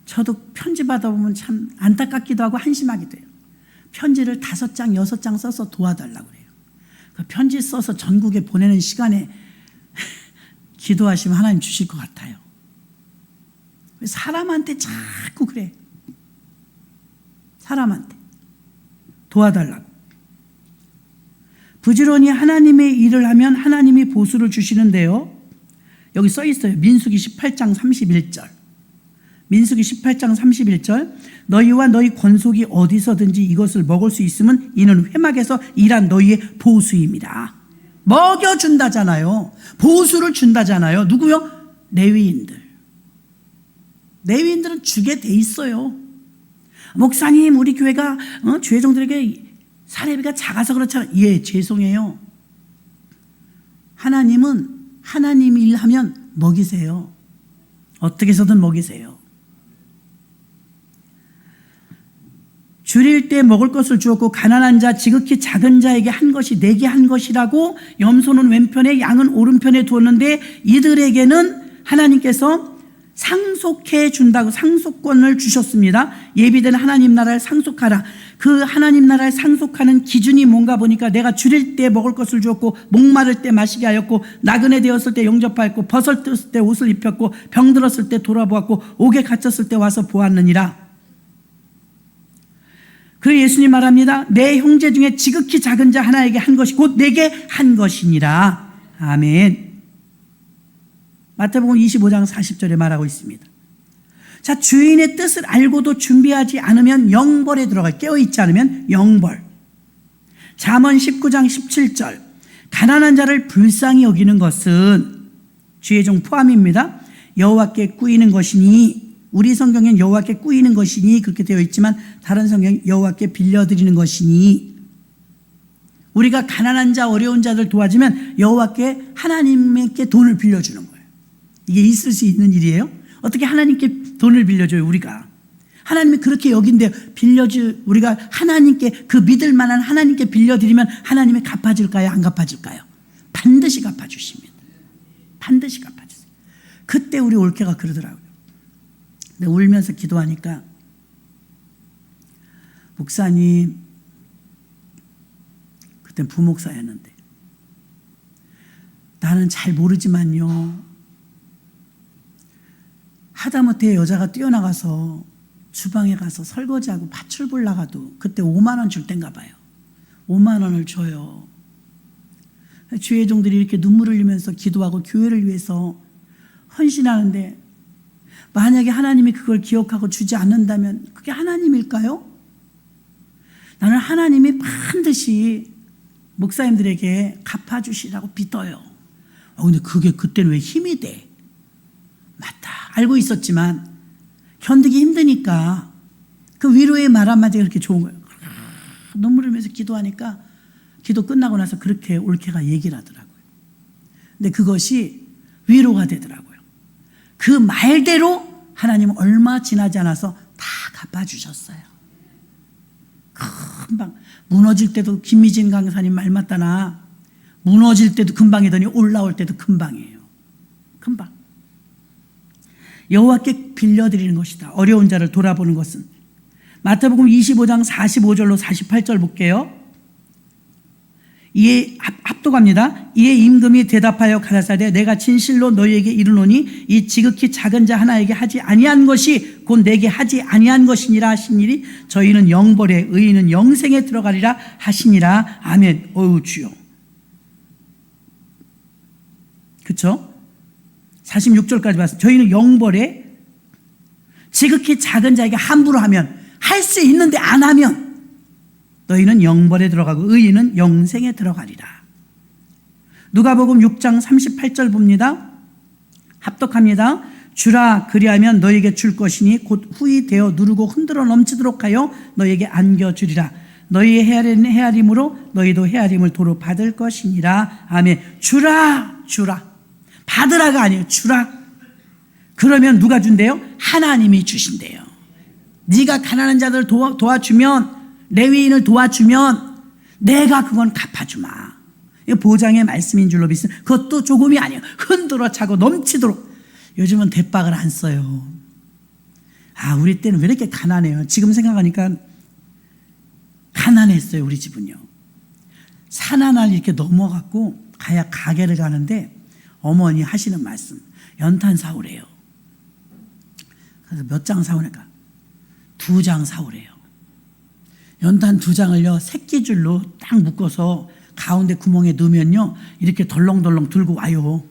저도 편지 받아보면 참 안타깝기도 하고 한심하기도 해요. 편지를 5장, 6장 써서 도와달라고 그래요. 그 편지 써서 전국에 보내는 시간에 기도하시면 하나님 주실 것 같아요. 사람한테 자꾸 그래. 사람한테 도와달라고. 부지런히 하나님의 일을 하면 하나님이 보수를 주시는데요. 여기 써 있어요. 민수기 18장 31절. 민수기 18장 31절. 너희와 너희 권속이 어디서든지 이것을 먹을 수 있으면 이는 회막에서 일한 너희의 보수입니다. 먹여준다잖아요. 보수를 준다잖아요. 누구요? 레위인들. 레위인들은 주게 돼 있어요. 목사님 우리 교회가 주회종들에게 사례비가 작아서 그렇잖아요. 예, 죄송해요. 하나님은 하나님 일하면 먹이세요. 어떻게 해서든 먹이세요. 줄일 때 먹을 것을 주었고 가난한 자 지극히 작은 자에게 한 것이 내게 한 것이라고 염소는 왼편에 양은 오른편에 두었는데 이들에게는 하나님께서 상속해 준다고 상속권을 주셨습니다. 예비된 하나님 나라를 상속하라. 그 하나님 나라를 상속하는 기준이 뭔가 보니까 내가 줄일 때 먹을 것을 주었고 목마를 때 마시게 하였고 나그네 되었을 때 영접하였고 벗었을 때 옷을 입혔고 병들었을 때 돌아보았고 옥에 갇혔을 때 와서 보았느니라. 그리고 예수님 말합니다. 내 형제 중에 지극히 작은 자 하나에게 한 것이 곧 내게 한 것이니라. 아멘. 마태복음 25장 40절에 말하고 있습니다. 자, 주인의 뜻을 알고도 준비하지 않으면 영벌에 들어가. 깨어있지 않으면 영벌. 잠언 19장 17절. 가난한 자를 불쌍히 여기는 것은 주의 종 포함입니다. 여호와께 꾸이는 것이니, 우리 성경엔 여호와께 꾸이는 것이니 그렇게 되어 있지만 다른 성경은 여호와께 빌려드리는 것이니, 우리가 가난한 자 어려운 자들 도와주면 여호와께 하나님께 돈을 빌려주는 거예요. 이게 있을 수 있는 일이에요. 어떻게 하나님께 돈을 빌려줘요? 우리가 하나님이 그렇게 여긴데 우리가 하나님께, 그 믿을 만한 하나님께 빌려드리면 하나님이 갚아줄까요? 안 갚아줄까요? 반드시 갚아주십니다. 반드시 갚아주세요. 그때 우리 올케가 그러더라고요. 근데 울면서 기도하니까 목사님, 그땐 부목사였는데, 나는 잘 모르지만요, 하다못해 여자가 뛰어나가서 주방에 가서 설거지하고 밧줄 불 나가도 그때 5만 원 줄 땐가 봐요. 5만 원을 줘요. 주의 종들이 이렇게 눈물을 흘리면서 기도하고 교회를 위해서 헌신하는데, 만약에 하나님이 그걸 기억하고 주지 않는다면 그게 하나님일까요? 나는 하나님이 반드시 목사님들에게 갚아주시라고 믿어요. 근데 그게 그때는 왜 힘이 돼? 맞다, 알고 있었지만 견디기 힘드니까 그 위로의 말 한마디가 그렇게 좋은 거예요. 눈물 흘리면서 기도하니까 기도 끝나고 나서 그렇게 올케가 얘기를 하더라고요. 근데 그것이 위로가 되더라고요. 그 말대로 하나님은 얼마 지나지 않아서 다 갚아주셨어요. 금방 무너질 때도 김미진 강사님 말 맞다나, 무너질 때도 금방이더니 올라올 때도 금방이에요. 금방. 여호와께 빌려드리는 것이다. 어려운 자를 돌아보는 것은. 마태복음 25장 45절로 48절 볼게요. 이에 합독합니다. 이에 임금이 대답하여 가라사대 내가 진실로 너희에게 이르노니 이 지극히 작은 자 하나에게 하지 아니한 것이 곧 내게 하지 아니한 것이니라 하시니리 저희는 영벌에 의인은 영생에 들어가리라 하시니라. 아멘. 어우 주여. 그렇죠? 46절까지 봤어요. 저희는 영벌에 지극히 작은 자에게 함부로 하면, 할 수 있는데 안 하면 너희는 영벌에 들어가고 의인은 영생에 들어가리라. 누가복음 6장 38절 봅니다. 합독합니다. 주라 그리하면 너희에게 줄 것이니 곧 후히 되어 누르고 흔들어 넘치도록 하여 너희에게 안겨주리라. 너희의 헤아림으로 너희도 헤아림을 도로 받을 것이니라. 아멘. 주라, 주라. 받으라가 아니에요. 주라. 그러면 누가 준대요? 하나님이 주신대요. 네가 가난한 자들을 도와주면, 레위인을 도와주면 내가 그건 갚아주마. 이거 보장의 말씀인 줄로 믿습니다. 그것도 조금이 아니에요. 흔들어 차고 넘치도록. 요즘은 대박을 안 써요. 우리 때는 왜 이렇게 가난해요? 지금 생각하니까 가난했어요. 우리 집은요. 산 하나를 이렇게 넘어갖고 가야 가게를 가는데 어머니 하시는 말씀, 연탄 사오래요. 그래서 몇 장 사오니까 2장 사오래요. 연탄 2장을요 새끼줄로 딱 묶어서 가운데 구멍에 넣으면요 이렇게 덜렁덜렁 들고 와요.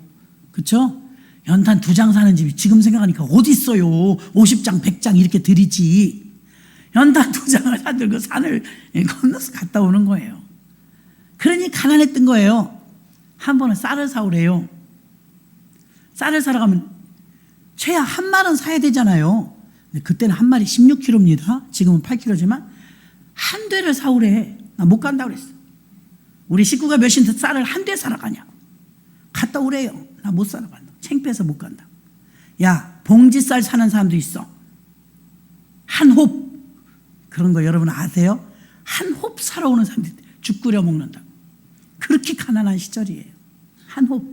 그렇죠? 연탄 2장 사는 집이 지금 생각하니까 어디 있어요. 50장 100장 이렇게 드리지. 연탄 2장을 사들고 산을 건너서 갔다 오는 거예요. 그러니 가난했던 거예요. 한 번은 쌀을 사오래요. 쌀을 사러 가면 최하 한 마리는 사야 되잖아요. 근데 그때는 한 마리 16kg입니다. 지금은 8kg지만 한 대를 사오래. 나 못 간다고 그랬어. 우리 식구가 몇인데 쌀을 한 대 사러 가냐고. 갔다 오래요. 나 못 사러 간다. 창피해서 못 간다. 야, 봉지쌀 사는 사람도 있어. 한 홉. 그런 거 여러분 아세요? 한 홉 사러 오는 사람들 죽 끓여 먹는다고. 그렇게 가난한 시절이에요. 한 홉.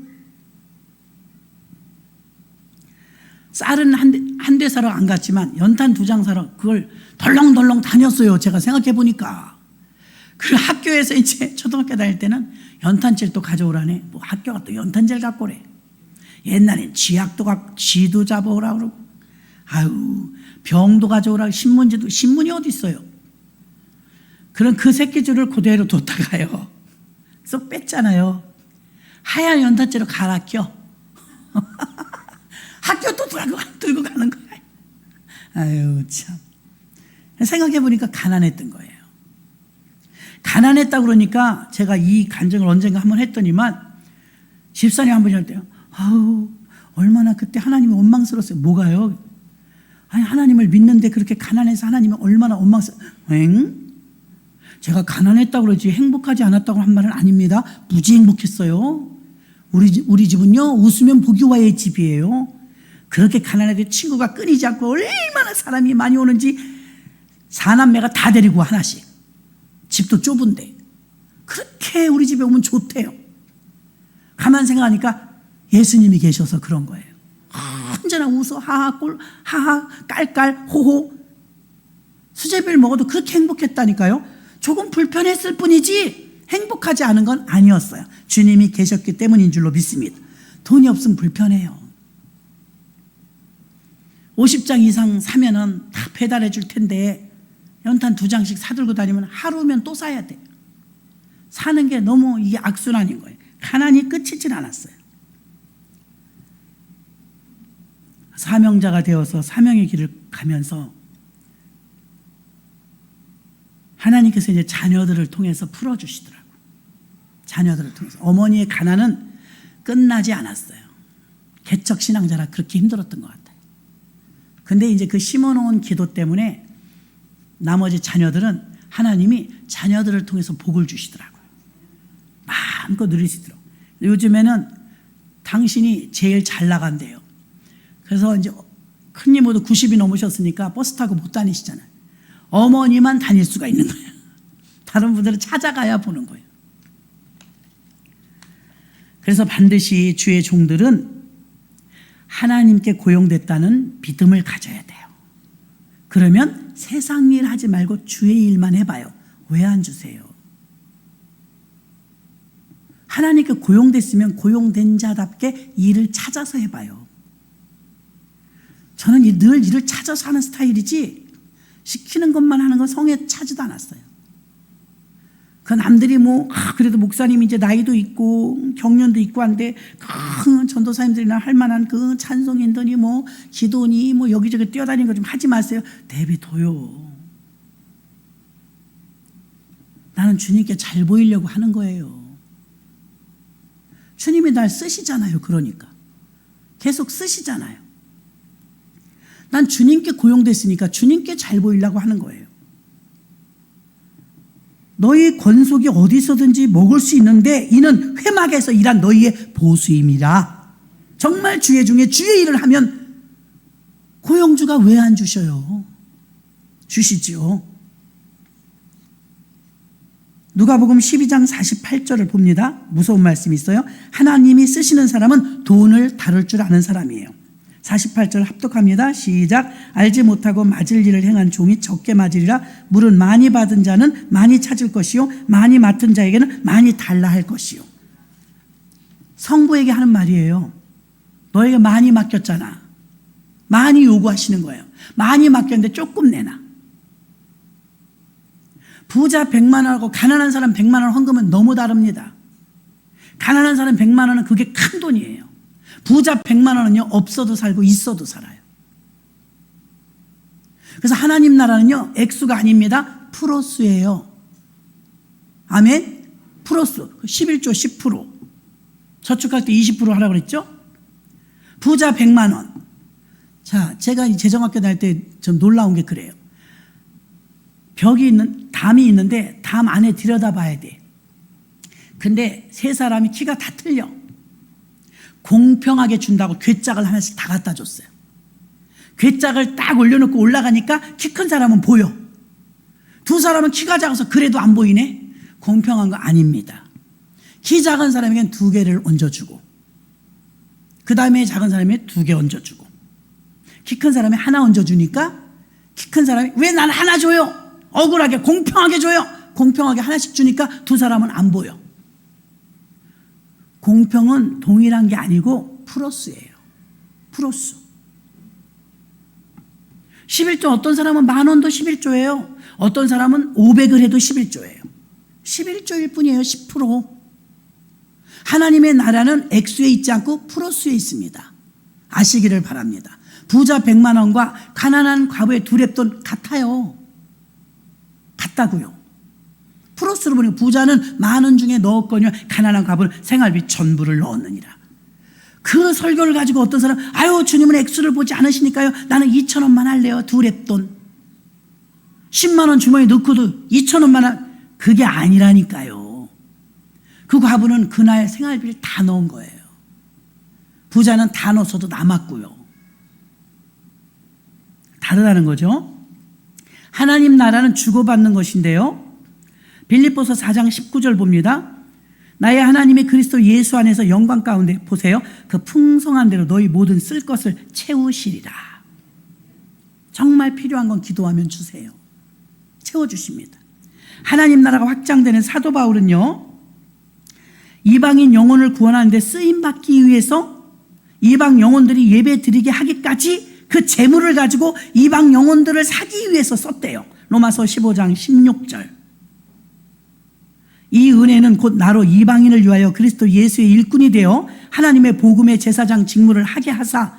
쌀은 한 대 사러 안 갔지만 연탄 2장 사러 그걸 덜렁덜렁 다녔어요. 제가 생각해 보니까. 그 학교에서 이제 초등학교 다닐 때는 연탄재를 또 가져오라네. 뭐 학교가 또 연탄재를 갖고 오래. 옛날엔 쥐약도 쥐도 잡아오라 그러고, 병도 가져오라. 신문이 어디 있어요? 그런 그 새끼줄을 그대로 뒀다가요 쏙 뺐잖아요. 하얀 연탄재로 갈아 껴. 학교 또 들고 가는 거예요. 참. 생각해보니까 가난했던 거예요. 가난했다 그러니까 제가 이 간증을 언젠가 한번 했더니만 집사님 한 분이 할 때요. 얼마나 그때 하나님이 원망스러웠어요. 뭐가요? 아니, 하나님을 믿는데 그렇게 가난해서 하나님이 얼마나 원망스러워요. 제가 가난했다고 그러지 행복하지 않았다고 한 말은 아닙니다. 무지 행복했어요. 우리 집은요 웃으면 보기와의 집이에요. 그렇게 가난해도 친구가 끊이지 않고 얼마나 사람이 많이 오는지 4남매가 다 데리고 하나씩. 집도 좁은데 그렇게 우리 집에 오면 좋대요. 가만 생각하니까 예수님이 계셔서 그런 거예요. 언제나 웃어. 하하 꿀, 하하 깔깔 호호. 수제비를 먹어도 그렇게 행복했다니까요. 조금 불편했을 뿐이지 행복하지 않은 건 아니었어요. 주님이 계셨기 때문인 줄로 믿습니다. 돈이 없으면 불편해요. 50장 이상 사면은 다 배달해 줄 텐데 연탄 2장씩 사들고 다니면 하루면 또 사야 돼. 사는 게 너무 이게 악순환인 거예요. 가난이 끝이질 않았어요. 사명자가 되어서 사명의 길을 가면서 하나님께서 이제 자녀들을 통해서 풀어주시더라고요. 자녀들을 통해서. 어머니의 가난은 끝나지 않았어요. 개척신앙자라 그렇게 힘들었던 것 같아요. 근데 이제 그 심어놓은 기도 때문에 나머지 자녀들은 하나님이 자녀들을 통해서 복을 주시더라고요. 마음껏 누리시더라고요. 요즘에는 당신이 제일 잘 나간대요. 그래서 이제 큰님 모두 90이 넘으셨으니까 버스 타고 못 다니시잖아요. 어머니만 다닐 수가 있는 거예요. 다른 분들은 찾아가야 보는 거예요. 그래서 반드시 주의 종들은 하나님께 고용됐다는 믿음을 가져야 돼요. 그러면 세상 일 하지 말고 주의 일만 해봐요. 왜 안 주세요? 하나님께 고용됐으면 고용된 자답게 일을 찾아서 해봐요. 저는 늘 일을 찾아서 하는 스타일이지 시키는 것만 하는 건 성에 차지도 않았어요. 그 남들이 그래도 목사님이 이제 나이도 있고 경륜도 있고 한데 그 전도사님들이나 할 만한 그 찬송인들이 기도니 여기저기 뛰어다니는 거 좀 하지 마세요. 내비둬요. 나는 주님께 잘 보이려고 하는 거예요. 주님이 날 쓰시잖아요. 그러니까 계속 쓰시잖아요. 난 주님께 고용됐으니까 주님께 잘 보이려고 하는 거예요. 너희 권속이 어디서든지 먹을 수 있는데 이는 회막에서 일한 너희의 보수임이라. 정말 주의 중에 주의 일을 하면 고용주가 왜 안 주셔요? 주시지요. 누가복음 12장 48절을 봅니다. 무서운 말씀이 있어요. 하나님이 쓰시는 사람은 돈을 다룰 줄 아는 사람이에요. 48절 합독합니다. 시작. 알지 못하고 맞을 일을 행한 종이 적게 맞으리라. 물은 많이 받은 자는 많이 찾을 것이요 많이 맡은 자에게는 많이 달라 할 것이요. 성부에게 하는 말이에요. 너에게 많이 맡겼잖아. 많이 요구하시는 거예요. 많이 맡겼는데 조금 내놔. 부자 100만 원하고 가난한 사람 100만 원 헌금은 너무 다릅니다. 가난한 사람 100만 원은 그게 큰 돈이에요. 부자 100만 원은요 없어도 살고 있어도 살아요. 그래서 하나님 나라는요 액수가 아닙니다. 프로수예요. 아멘. 프로수. 11조 10%. 저축할 때 20% 하라고 그랬죠. 부자 100만 원. 자, 제가 이 재정학교 다닐 때 좀 놀라운 게 그래요. 담이 있는데 담 안에 들여다봐야 돼. 근데 세 사람이 키가 다 틀려. 공평하게 준다고 괴짝을 하나씩 다 갖다 줬어요. 괴짝을 딱 올려놓고 올라가니까 키 큰 사람은 보여. 두 사람은 키가 작아서 그래도 안 보이네. 공평한 거 아닙니다. 키 작은 사람에겐 2개를 얹어주고 그 다음에 작은 사람이 2개 얹어주고 키 큰 사람이 하나 얹어주니까 키 큰 사람이 왜 난 하나 줘요? 억울하게 공평하게 줘요. 공평하게 하나씩 주니까 두 사람은 안 보여. 공평은 동일한 게 아니고 프로스예요. 프로스. 11조 어떤 사람은 10,000원도 11조예요. 어떤 사람은 500을 해도 11조예요. 11조일 뿐이에요. 10%. 하나님의 나라는 액수에 있지 않고 프로스에 있습니다. 아시기를 바랍니다. 부자 100만 원과 가난한 과부의 2랩돈 같아요. 같다고요. 프로스로 보니 부자는 10,000원 중에 넣었거니와 가난한 과부는 생활비 전부를 넣었느니라. 그 설교를 가지고 어떤 사람 아유 주님은 액수를 보지 않으시니까요. 나는 2,000원만 할래요. 2랩돈. 10만 원 주머니에 넣고도 2,000원만 할 그게 아니라니까요. 그 과부는 그날 생활비를 다 넣은 거예요. 부자는 다 넣었어도 남았고요. 다르다는 거죠. 하나님 나라는 주고받는 것인데요. 빌립보서 4장 19절 봅니다. 나의 하나님의 그리스도 예수 안에서 영광 가운데 보세요. 그 풍성한 대로 너희 모든 쓸 것을 채우시리라. 정말 필요한 건 기도하면 주세요. 채워주십니다. 하나님 나라가 확장되는 사도 바울은요, 이방인 영혼을 구원하는 데 쓰임받기 위해서 이방 영혼들이 예배 드리게 하기까지 그 재물을 가지고 이방 영혼들을 사기 위해서 썼대요. 로마서 15장 16절. 이 은혜는 곧 나로 이방인을 위하여 그리스도 예수의 일꾼이 되어 하나님의 복음의 제사장 직무를 하게 하사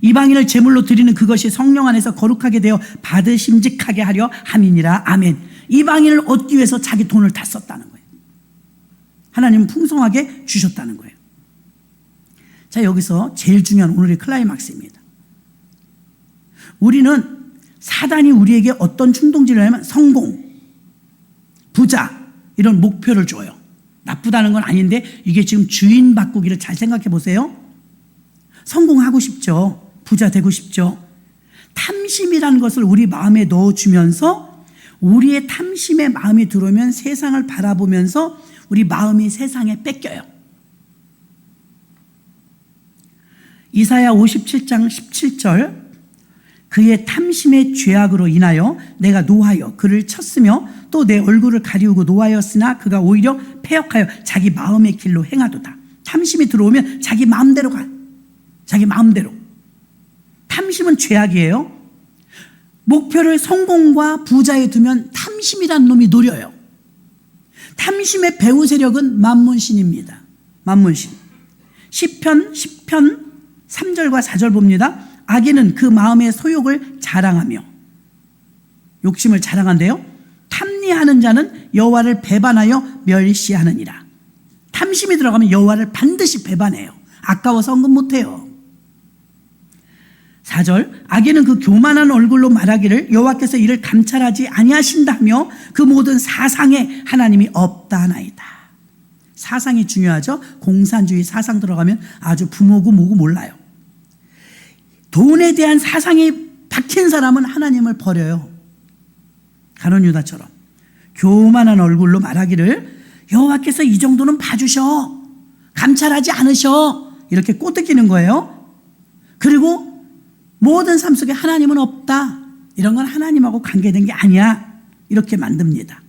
이방인을 제물로 드리는 그것이 성령 안에서 거룩하게 되어 받으심직하게 하려 함이니라. 아멘. 이방인을 얻기 위해서 자기 돈을 다 썼다는 거예요. 하나님은 풍성하게 주셨다는 거예요. 자, 여기서 제일 중요한 오늘의 클라이막스입니다. 우리는 사단이 우리에게 어떤 충동질을 하면 성공, 부자 이런 목표를 줘요. 나쁘다는 건 아닌데 이게 지금 주인 바꾸기를 잘 생각해 보세요. 성공하고 싶죠. 부자 되고 싶죠. 탐심이라는 것을 우리 마음에 넣어주면서 우리의 탐심의 마음이 들어오면 세상을 바라보면서 우리 마음이 세상에 뺏겨요. 이사야 57장 17절, 그의 탐심의 죄악으로 인하여 내가 노하여 그를 쳤으며 또 내 얼굴을 가리우고 노하였으나 그가 오히려 패역하여 자기 마음의 길로 행하도다. 탐심이 들어오면 자기 마음대로 가. 자기 마음대로. 탐심은 죄악이에요. 목표를 성공과 부자에 두면 탐심이란 놈이 노려요. 탐심의 배후 세력은 만문신입니다. 만문신. 시편 10편 3절과 4절 봅니다. 악인은 그 마음의 소욕을 자랑하며, 욕심을 자랑한대요. 탐리하는 자는 여호와를 배반하여 멸시하느니라. 탐심이 들어가면 여호와를 반드시 배반해요. 아까워서 언급 못해요. 4절, 악인은 그 교만한 얼굴로 말하기를 여호와께서 이를 감찰하지 아니하신다며 그 모든 사상에 하나님이 없다 하나이다. 사상이 중요하죠. 공산주의 사상 들어가면 아주 부모고 뭐고 몰라요. 돈에 대한 사상이 박힌 사람은 하나님을 버려요. 가룟 유다처럼 교만한 얼굴로 말하기를 여호와께서 이 정도는 봐주셔, 감찰하지 않으셔, 이렇게 꼬드기는 거예요. 그리고 모든 삶 속에 하나님은 없다, 이런 건 하나님하고 관계된 게 아니야, 이렇게 만듭니다.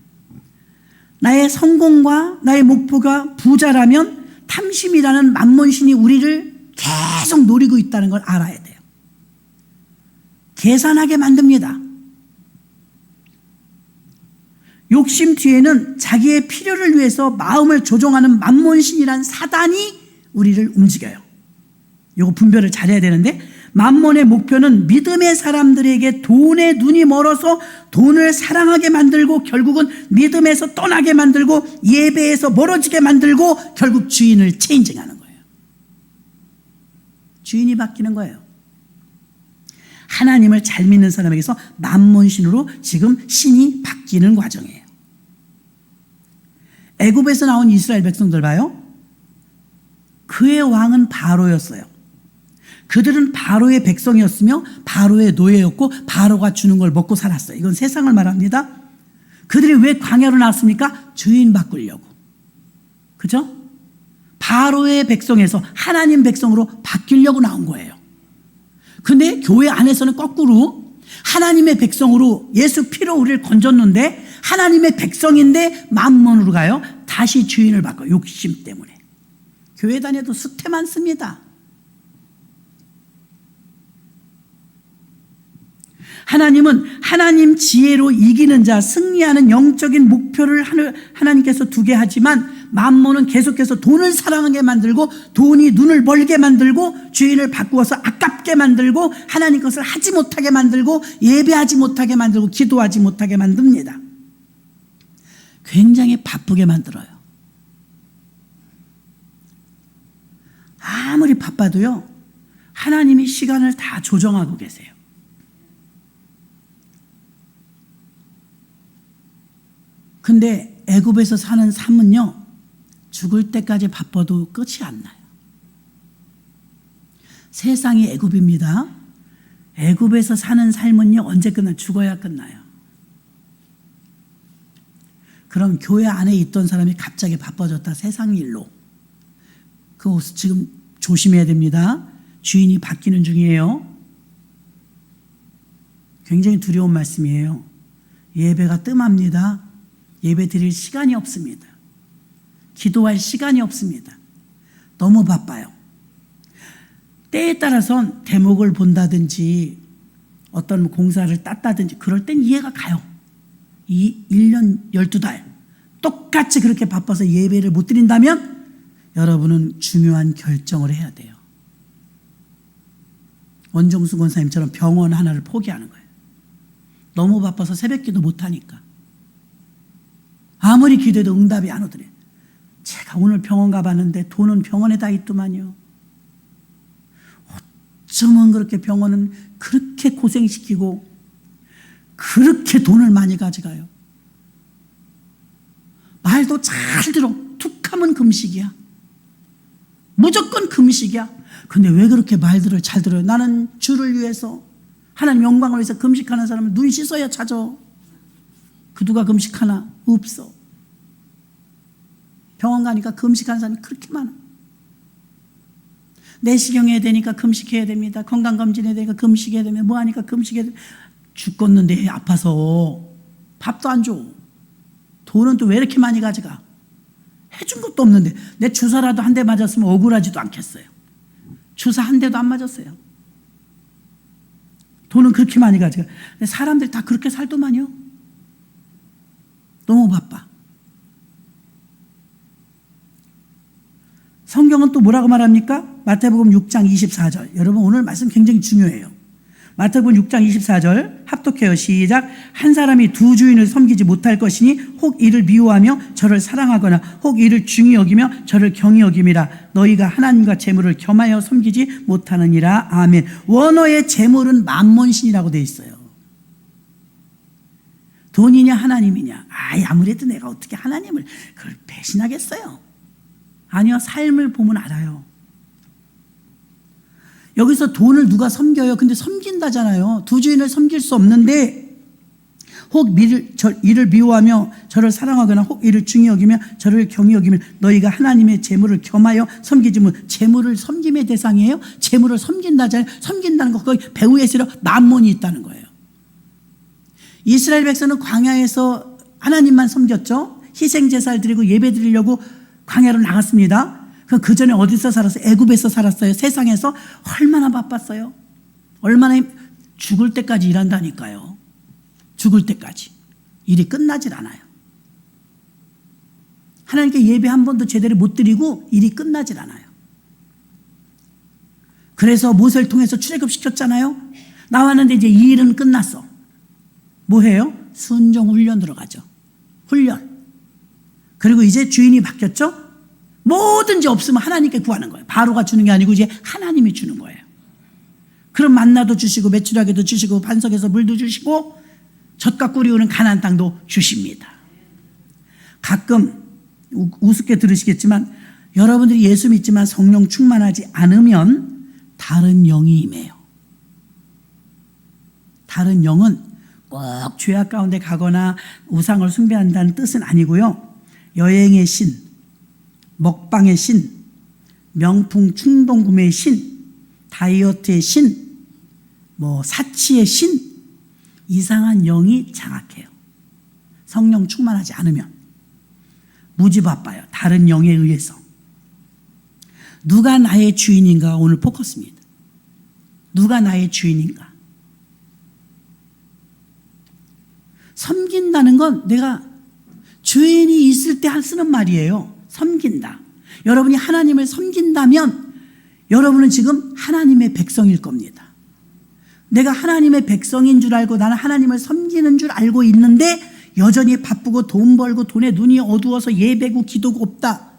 나의 성공과 나의 목표가 부자라면 탐심이라는 만몬신이 우리를 계속 노리고 있다는 걸 알아야 돼요. 계산하게 만듭니다. 욕심 뒤에는 자기의 필요를 위해서 마음을 조종하는 만몬신이란 사단이 우리를 움직여요. 이거 분별을 잘해야 되는데, 만몬의 목표는 믿음의 사람들에게 돈에 눈이 멀어서 돈을 사랑하게 만들고 결국은 믿음에서 떠나게 만들고 예배에서 멀어지게 만들고 결국 주인을 체인징하는 거예요. 주인이 바뀌는 거예요. 하나님을 잘 믿는 사람에게서 만몬신으로 지금 신이 바뀌는 과정이에요. 애굽에서 나온 이스라엘 백성들 봐요. 그의 왕은 바로였어요. 그들은 바로의 백성이었으며 바로의 노예였고 바로가 주는 걸 먹고 살았어요. 이건 세상을 말합니다. 그들이 왜 광야로 나왔습니까? 주인 바꾸려고. 그죠? 바로의 백성에서 하나님 백성으로 바뀌려고 나온 거예요. 근데 교회 안에서는 거꾸로 하나님의 백성으로 예수 피로 우리를 건졌는데 하나님의 백성인데 만몬으로 가요. 다시 주인을 바꿔요. 욕심 때문에. 교회 다녀도 수태 많습니다. 하나님은 하나님 지혜로 이기는 자, 승리하는 영적인 목표를 하나님께서 두게 하지만 만몬은 계속해서 돈을 사랑하게 만들고 돈이 눈을 멀게 만들고 주인을 바꾸어서 아깝게 만들고 하나님 것을 하지 못하게 만들고 예배하지 못하게 만들고 기도하지 못하게 만듭니다. 굉장히 바쁘게 만들어요. 아무리 바빠도요, 하나님이 시간을 다 조정하고 계세요. 근데 애굽에서 사는 삶은요, 죽을 때까지 바빠도 끝이 안 나요. 세상이 애굽입니다. 애굽에서 사는 삶은요, 언제 끝나요? 죽어야 끝나요. 그럼 교회 안에 있던 사람이 갑자기 바빠졌다. 세상 일로. 그거 지금 조심해야 됩니다. 주인이 바뀌는 중이에요. 굉장히 두려운 말씀이에요. 예배가 뜸합니다. 예배 드릴 시간이 없습니다. 기도할 시간이 없습니다. 너무 바빠요. 때에 따라선 대목을 본다든지 어떤 공사를 땄다든지 그럴 땐 이해가 가요. 이 1년 12달 똑같이 그렇게 바빠서 예배를 못 드린다면 여러분은 중요한 결정을 해야 돼요. 원종수 권사님처럼 병원 하나를 포기하는 거예요. 너무 바빠서 새벽기도 못하니까. 아무리 기도해도 응답이 안 오더래. 제가 오늘 병원 가봤는데 돈은 병원에 다 있더만요. 어쩌면 그렇게 병원은 그렇게 고생시키고 그렇게 돈을 많이 가져가요. 말도 잘 들어. 툭하면 금식이야. 무조건 금식이야. 근데 왜 그렇게 말들을 잘 들어요? 나는 주를 위해서 하나님 영광을 위해서 금식하는 사람은 눈 씻어야 찾아. 그 누가 금식하나? 없어. 병원 가니까 금식하는 사람이 그렇게 많아. 내시경해야 되니까 금식해야 됩니다. 건강검진해야 되니까 금식해야 됩니다. 뭐 하니까 금식해야 됩니다. 죽겠는데 아파서 밥도 안 줘. 돈은 또 왜 이렇게 많이 가져가? 해준 것도 없는데 내 주사라도 한 대 맞았으면 억울하지도 않겠어요. 주사 한 대도 안 맞았어요. 돈은 그렇게 많이 가져가. 사람들 다 그렇게 살더만요. 너무 바빠. 성경은 또 뭐라고 말합니까? 마태복음 6장 24절. 여러분 오늘 말씀 굉장히 중요해요. 마태복음 6장 24절 합독해요. 시작. 한 사람이 두 주인을 섬기지 못할 것이니 혹 이를 미워하며 저를 사랑하거나 혹 이를 중히 여기며 저를 경히 여김이라. 너희가 하나님과 재물을 겸하여 섬기지 못하느니라. 아멘. 원어의 재물은 만몬신이라고 되어 있어요. 돈이냐 하나님이냐. 아무래도 내가 어떻게 하나님을 그걸 배신하겠어요. 아니요. 삶을 보면 알아요. 여기서 돈을 누가 섬겨요? 근데 섬긴다잖아요. 두 주인을 섬길 수 없는데 혹 이를 미워하며 저를 사랑하거나 혹 이를 중히 여기며 저를 경히 여기며 너희가 하나님의 재물을 겸하여 섬기지 못. 재물을 섬김의 대상이에요. 재물을 섬긴다잖아요. 섬긴다는 거 거기 배후에 실어 만몬이 있다는 거예요. 이스라엘 백성은 광야에서 하나님만 섬겼죠. 희생제사를 드리고 예배 드리려고 광야로 나갔습니다. 그 전에 어디서 살았어요? 애굽에서 살았어요. 세상에서 얼마나 바빴어요. 얼마나 죽을 때까지 일한다니까요. 죽을 때까지. 일이 끝나질 않아요. 하나님께 예배 한 번도 제대로 못 드리고 일이 끝나질 않아요. 그래서 모세를 통해서 출애굽시켰잖아요. 나왔는데 이제 이 일은 끝났어. 뭐해요? 순종 훈련 들어가죠. 훈련. 그리고 이제 주인이 바뀌었죠. 뭐든지 없으면 하나님께 구하는 거예요. 바로가 주는 게 아니고 이제 하나님이 주는 거예요. 그럼 만나도 주시고 메추라기도 주시고 반석에서 물도 주시고 젖과 꿀이 오는 가나안 땅도 주십니다. 가끔 우습게 들으시겠지만 여러분들이 예수 믿지만 성령 충만하지 않으면 다른 영이 임해요. 다른 영은 꼭 죄악 가운데 가거나 우상을 숭배한다는 뜻은 아니고요. 여행의 신, 먹방의 신, 명품 충동 구매의 신, 다이어트의 신, 사치의 신, 이상한 영이 장악해요. 성령 충만하지 않으면 무지 바빠요. 다른 영에 의해서. 누가 나의 주인인가 오늘 포커스입니다. 누가 나의 주인인가. 섬긴다는 건 내가 주인이 있을 때 쓰는 말이에요. 섬긴다. 여러분이 하나님을 섬긴다면 여러분은 지금 하나님의 백성일 겁니다. 내가 하나님의 백성인 줄 알고 나는 하나님을 섬기는 줄 알고 있는데 여전히 바쁘고 돈 벌고 돈에 눈이 어두워서 예배고 기도가 없다.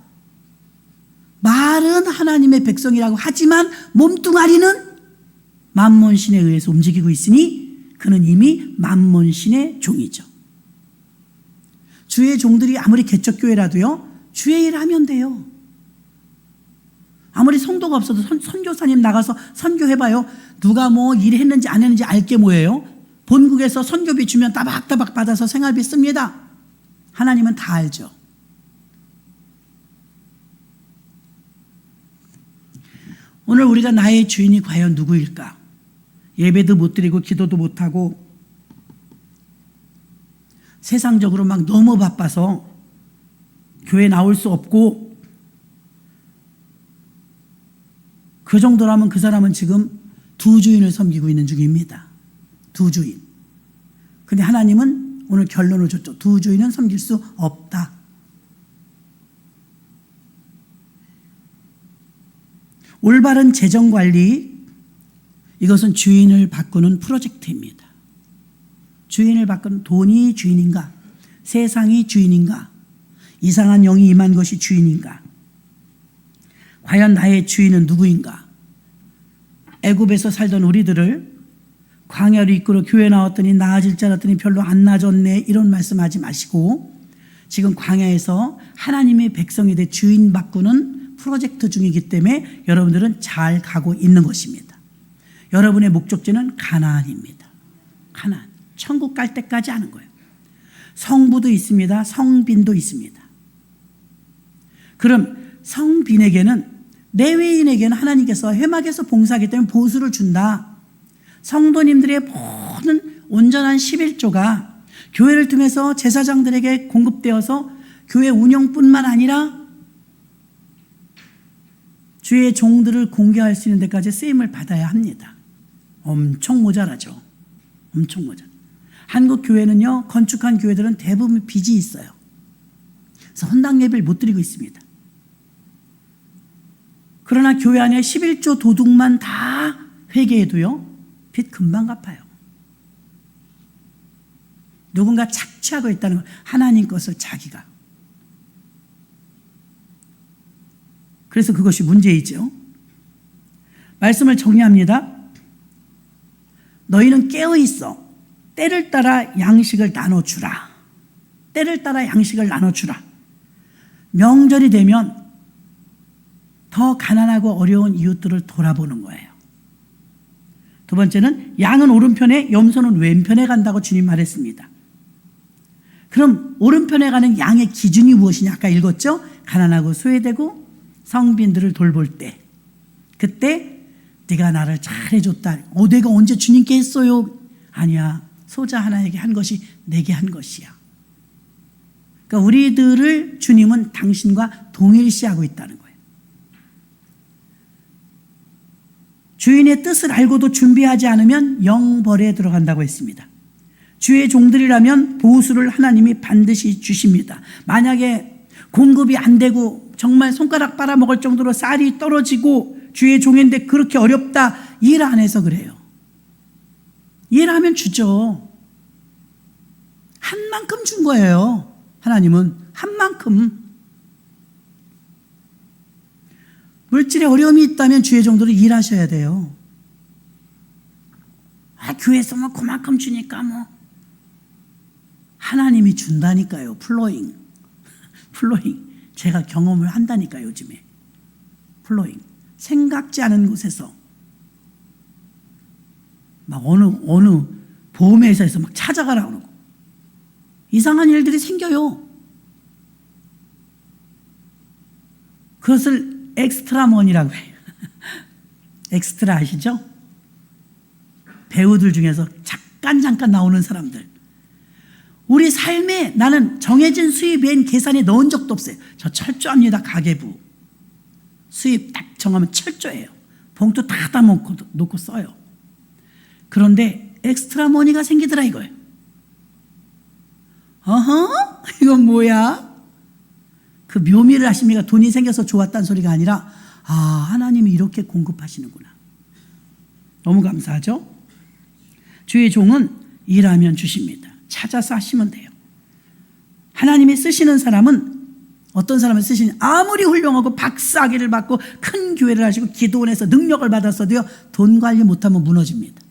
말은 하나님의 백성이라고 하지만 몸뚱아리는 만몬신에 의해서 움직이고 있으니 그는 이미 만몬신의 종이죠. 주의 종들이 아무리 개척교회라도요. 주의 일을 하면 돼요. 아무리 성도가 없어도 선교사님 나가서 선교해봐요. 누가 일했는지 안 했는지 알게 뭐예요? 본국에서 선교비 주면 따박따박 받아서 생활비 씁니다. 하나님은 다 알죠. 오늘 우리가 나의 주인이 과연 누구일까? 예배도 못 드리고 기도도 못하고 세상적으로 막 너무 바빠서 교회 나올 수 없고, 그 정도라면 그 사람은 지금 두 주인을 섬기고 있는 중입니다. 두 주인. 근데 하나님은 오늘 결론을 줬죠. 두 주인은 섬길 수 없다. 올바른 재정관리, 이것은 주인을 바꾸는 프로젝트입니다. 주인을 바꾸는, 돈이 주인인가? 세상이 주인인가? 이상한 영이 임한 것이 주인인가? 과연 나의 주인은 누구인가? 애굽에서 살던 우리들을 광야로 이끌어 교회 나왔더니 나아질 줄 알았더니 별로 안 나아졌네, 이런 말씀하지 마시고, 지금 광야에서 하나님의 백성에 대해 주인 바꾸는 프로젝트 중이기 때문에 여러분들은 잘 가고 있는 것입니다. 여러분의 목적지는 가나안입니다. 가나안. 천국 갈 때까지 하는 거예요. 성부도 있습니다. 성빈도 있습니다. 그럼 성빈에게는, 레위인에게는 하나님께서 회막에서 봉사하기 때문에 보수를 준다. 성도님들의 모든 온전한 11조가 교회를 통해서 제사장들에게 공급되어서 교회 운영뿐만 아니라 주의 종들을 공개할 수 있는 데까지 쓰임을 받아야 합니다. 엄청 모자라죠. 엄청 모자라. 한국 교회는요, 건축한 교회들은 대부분 빚이 있어요. 그래서 헌당 예배를 못 드리고 있습니다. 그러나 교회 안에 11조 도둑만 다 회개해도요, 빚 금방 갚아요. 누군가 착취하고 있다는 건 하나님 것을 자기가. 그래서 그것이 문제이죠. 말씀을 정리합니다. 너희는 깨어있어. 때를 따라 양식을 나눠주라. 때를 따라 양식을 나눠주라. 명절이 되면 더 가난하고 어려운 이웃들을 돌아보는 거예요. 두 번째는 양은 오른편에, 염소는 왼편에 간다고 주님 말했습니다. 그럼 오른편에 가는 양의 기준이 무엇이냐? 아까 읽었죠? 가난하고 소외되고 성빈들을 돌볼 때, 그때 네가 나를 잘해줬다. 내가 언제 주님께 했어요? 아니야. 소자 하나에게 한 것이 내게 한 것이야. 그러니까 우리들을 주님은 당신과 동일시하고 있다는 거예요. 주인의 뜻을 알고도 준비하지 않으면 영벌에 들어간다고 했습니다. 주의 종들이라면 보수를 하나님이 반드시 주십니다. 만약에 공급이 안 되고 정말 손가락 빨아먹을 정도로 쌀이 떨어지고 주의 종인데 그렇게 어렵다, 일 안 해서 그래요. 일하면 주죠. 한 만큼 준 거예요. 하나님은 한 만큼. 물질에 어려움이 있다면 주의 종들은 일하셔야 돼요. 교회에서 뭐 그만큼 주니까 뭐. 하나님이 준다니까요. 플로잉. 제가 경험을 한다니까 요즘에. 플로잉. 생각지 않은 곳에서 막 어느 보험회사에서 막 찾아가라 그러고 이상한 일들이 생겨요. 그것을 엑스트라 머니라고 해요. 엑스트라 아시죠? 배우들 중에서 잠깐 나오는 사람들. 우리 삶에 나는 정해진 수입 외엔 계산에 넣은 적도 없어요. 저 철저합니다. 가계부. 수입 딱 정하면 철저해요. 봉투 다 놓고 써요. 그런데 엑스트라 머니가 생기더라 이거예요. 이건 뭐야? 그 묘미를 하십니까? 돈이 생겨서 좋았다는 소리가 아니라 하나님이 이렇게 공급하시는구나. 너무 감사하죠? 주의 종은 일하면 주십니다. 찾아서 하시면 돼요. 하나님이 쓰시는 사람은 어떤 사람을 쓰시니 아무리 훌륭하고 박사학위를 받고 큰 교회를 하시고 기도원에서 능력을 받았어도요, 돈 관리 못하면 무너집니다.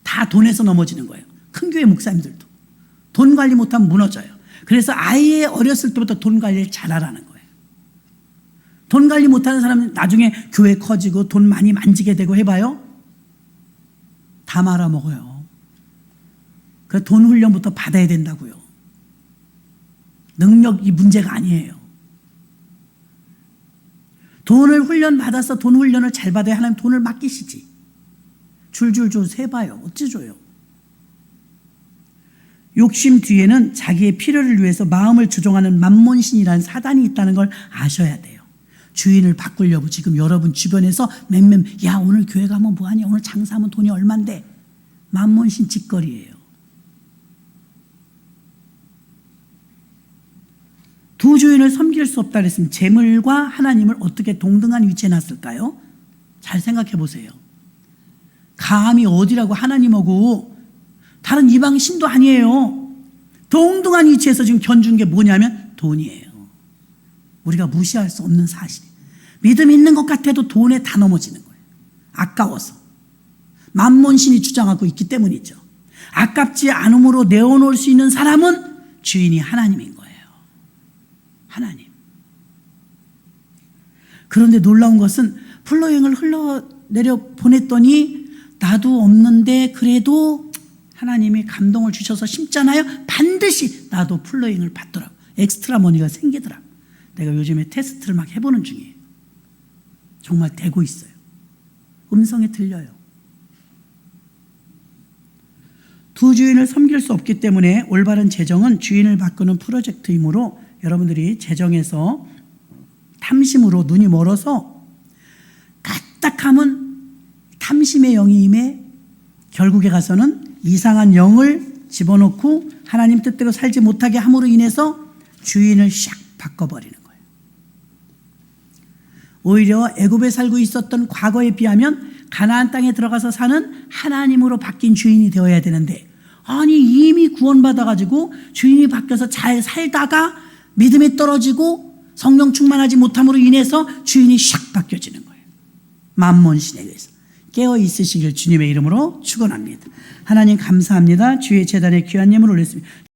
다 돈에서 넘어지는 거예요. 큰 교회 목사님들도 돈 관리 못하면 무너져요. 그래서 아예 어렸을 때부터 돈 관리를 잘하라는 거예요. 돈 관리 못하는 사람은 나중에 교회 커지고 돈 많이 만지게 되고 해봐요, 다 말아먹어요. 그 돈 훈련부터 받아야 된다고요. 능력이 문제가 아니에요. 돈을 훈련받아서 돈 훈련을 잘 받아야 하나님 돈을 맡기시지. 줄줄 줘 세봐요. 어찌 줘요. 욕심 뒤에는 자기의 필요를 위해서 마음을 조종하는 만몬신이라는 사단이 있다는 걸 아셔야 돼요. 주인을 바꾸려고 지금 여러분 주변에서 야 오늘 교회 가면 뭐하냐, 오늘 장사하면 돈이 얼만데, 만몬신 짓거리예요. 두 주인을 섬길 수 없다 그랬으면 재물과 하나님을 어떻게 동등한 위치에 놨을까요? 잘 생각해 보세요. 감히 어디라고 하나님하고 다른 이방 신도 아니에요. 동등한 위치에서 지금 견준 게 뭐냐면 돈이에요. 우리가 무시할 수 없는 사실. 믿음 있는 것 같아도 돈에 다 넘어지는 거예요. 아까워서. 만몬신이 주장하고 있기 때문이죠. 아깝지 않음으로 내어놓을 수 있는 사람은 주인이 하나님인 거예요. 하나님. 그런데 놀라운 것은 플로잉을 흘러내려 보냈더니 나도 없는데 그래도 하나님이 감동을 주셔서 심잖아요. 반드시 나도 플로잉을 받더라고. 엑스트라 머니가 생기더라고. 내가 요즘에 테스트를 막 해보는 중이에요. 정말 되고 있어요. 음성에 들려요. 두 주인을 섬길 수 없기 때문에 올바른 재정은 주인을 바꾸는 프로젝트이므로 여러분들이 재정에서 탐심으로 눈이 멀어서 까딱하면 탐심의 영이 임해 결국에 가서는 이상한 영을 집어넣고 하나님 뜻대로 살지 못하게 함으로 인해서 주인을 샥 바꿔버리는 거예요. 오히려 애굽에 살고 있었던 과거에 비하면 가나안 땅에 들어가서 사는 하나님으로 바뀐 주인이 되어야 되는데, 아니 이미 구원받아가지고 주인이 바뀌어서 잘 살다가 믿음이 떨어지고 성령 충만하지 못함으로 인해서 주인이 샥 바뀌어지는 거예요. 만몬신에 의해서. 깨어 있으시길 주님의 이름으로 축원합니다. 하나님 감사합니다. 주의 제단에 귀한 예물을 올렸습니다.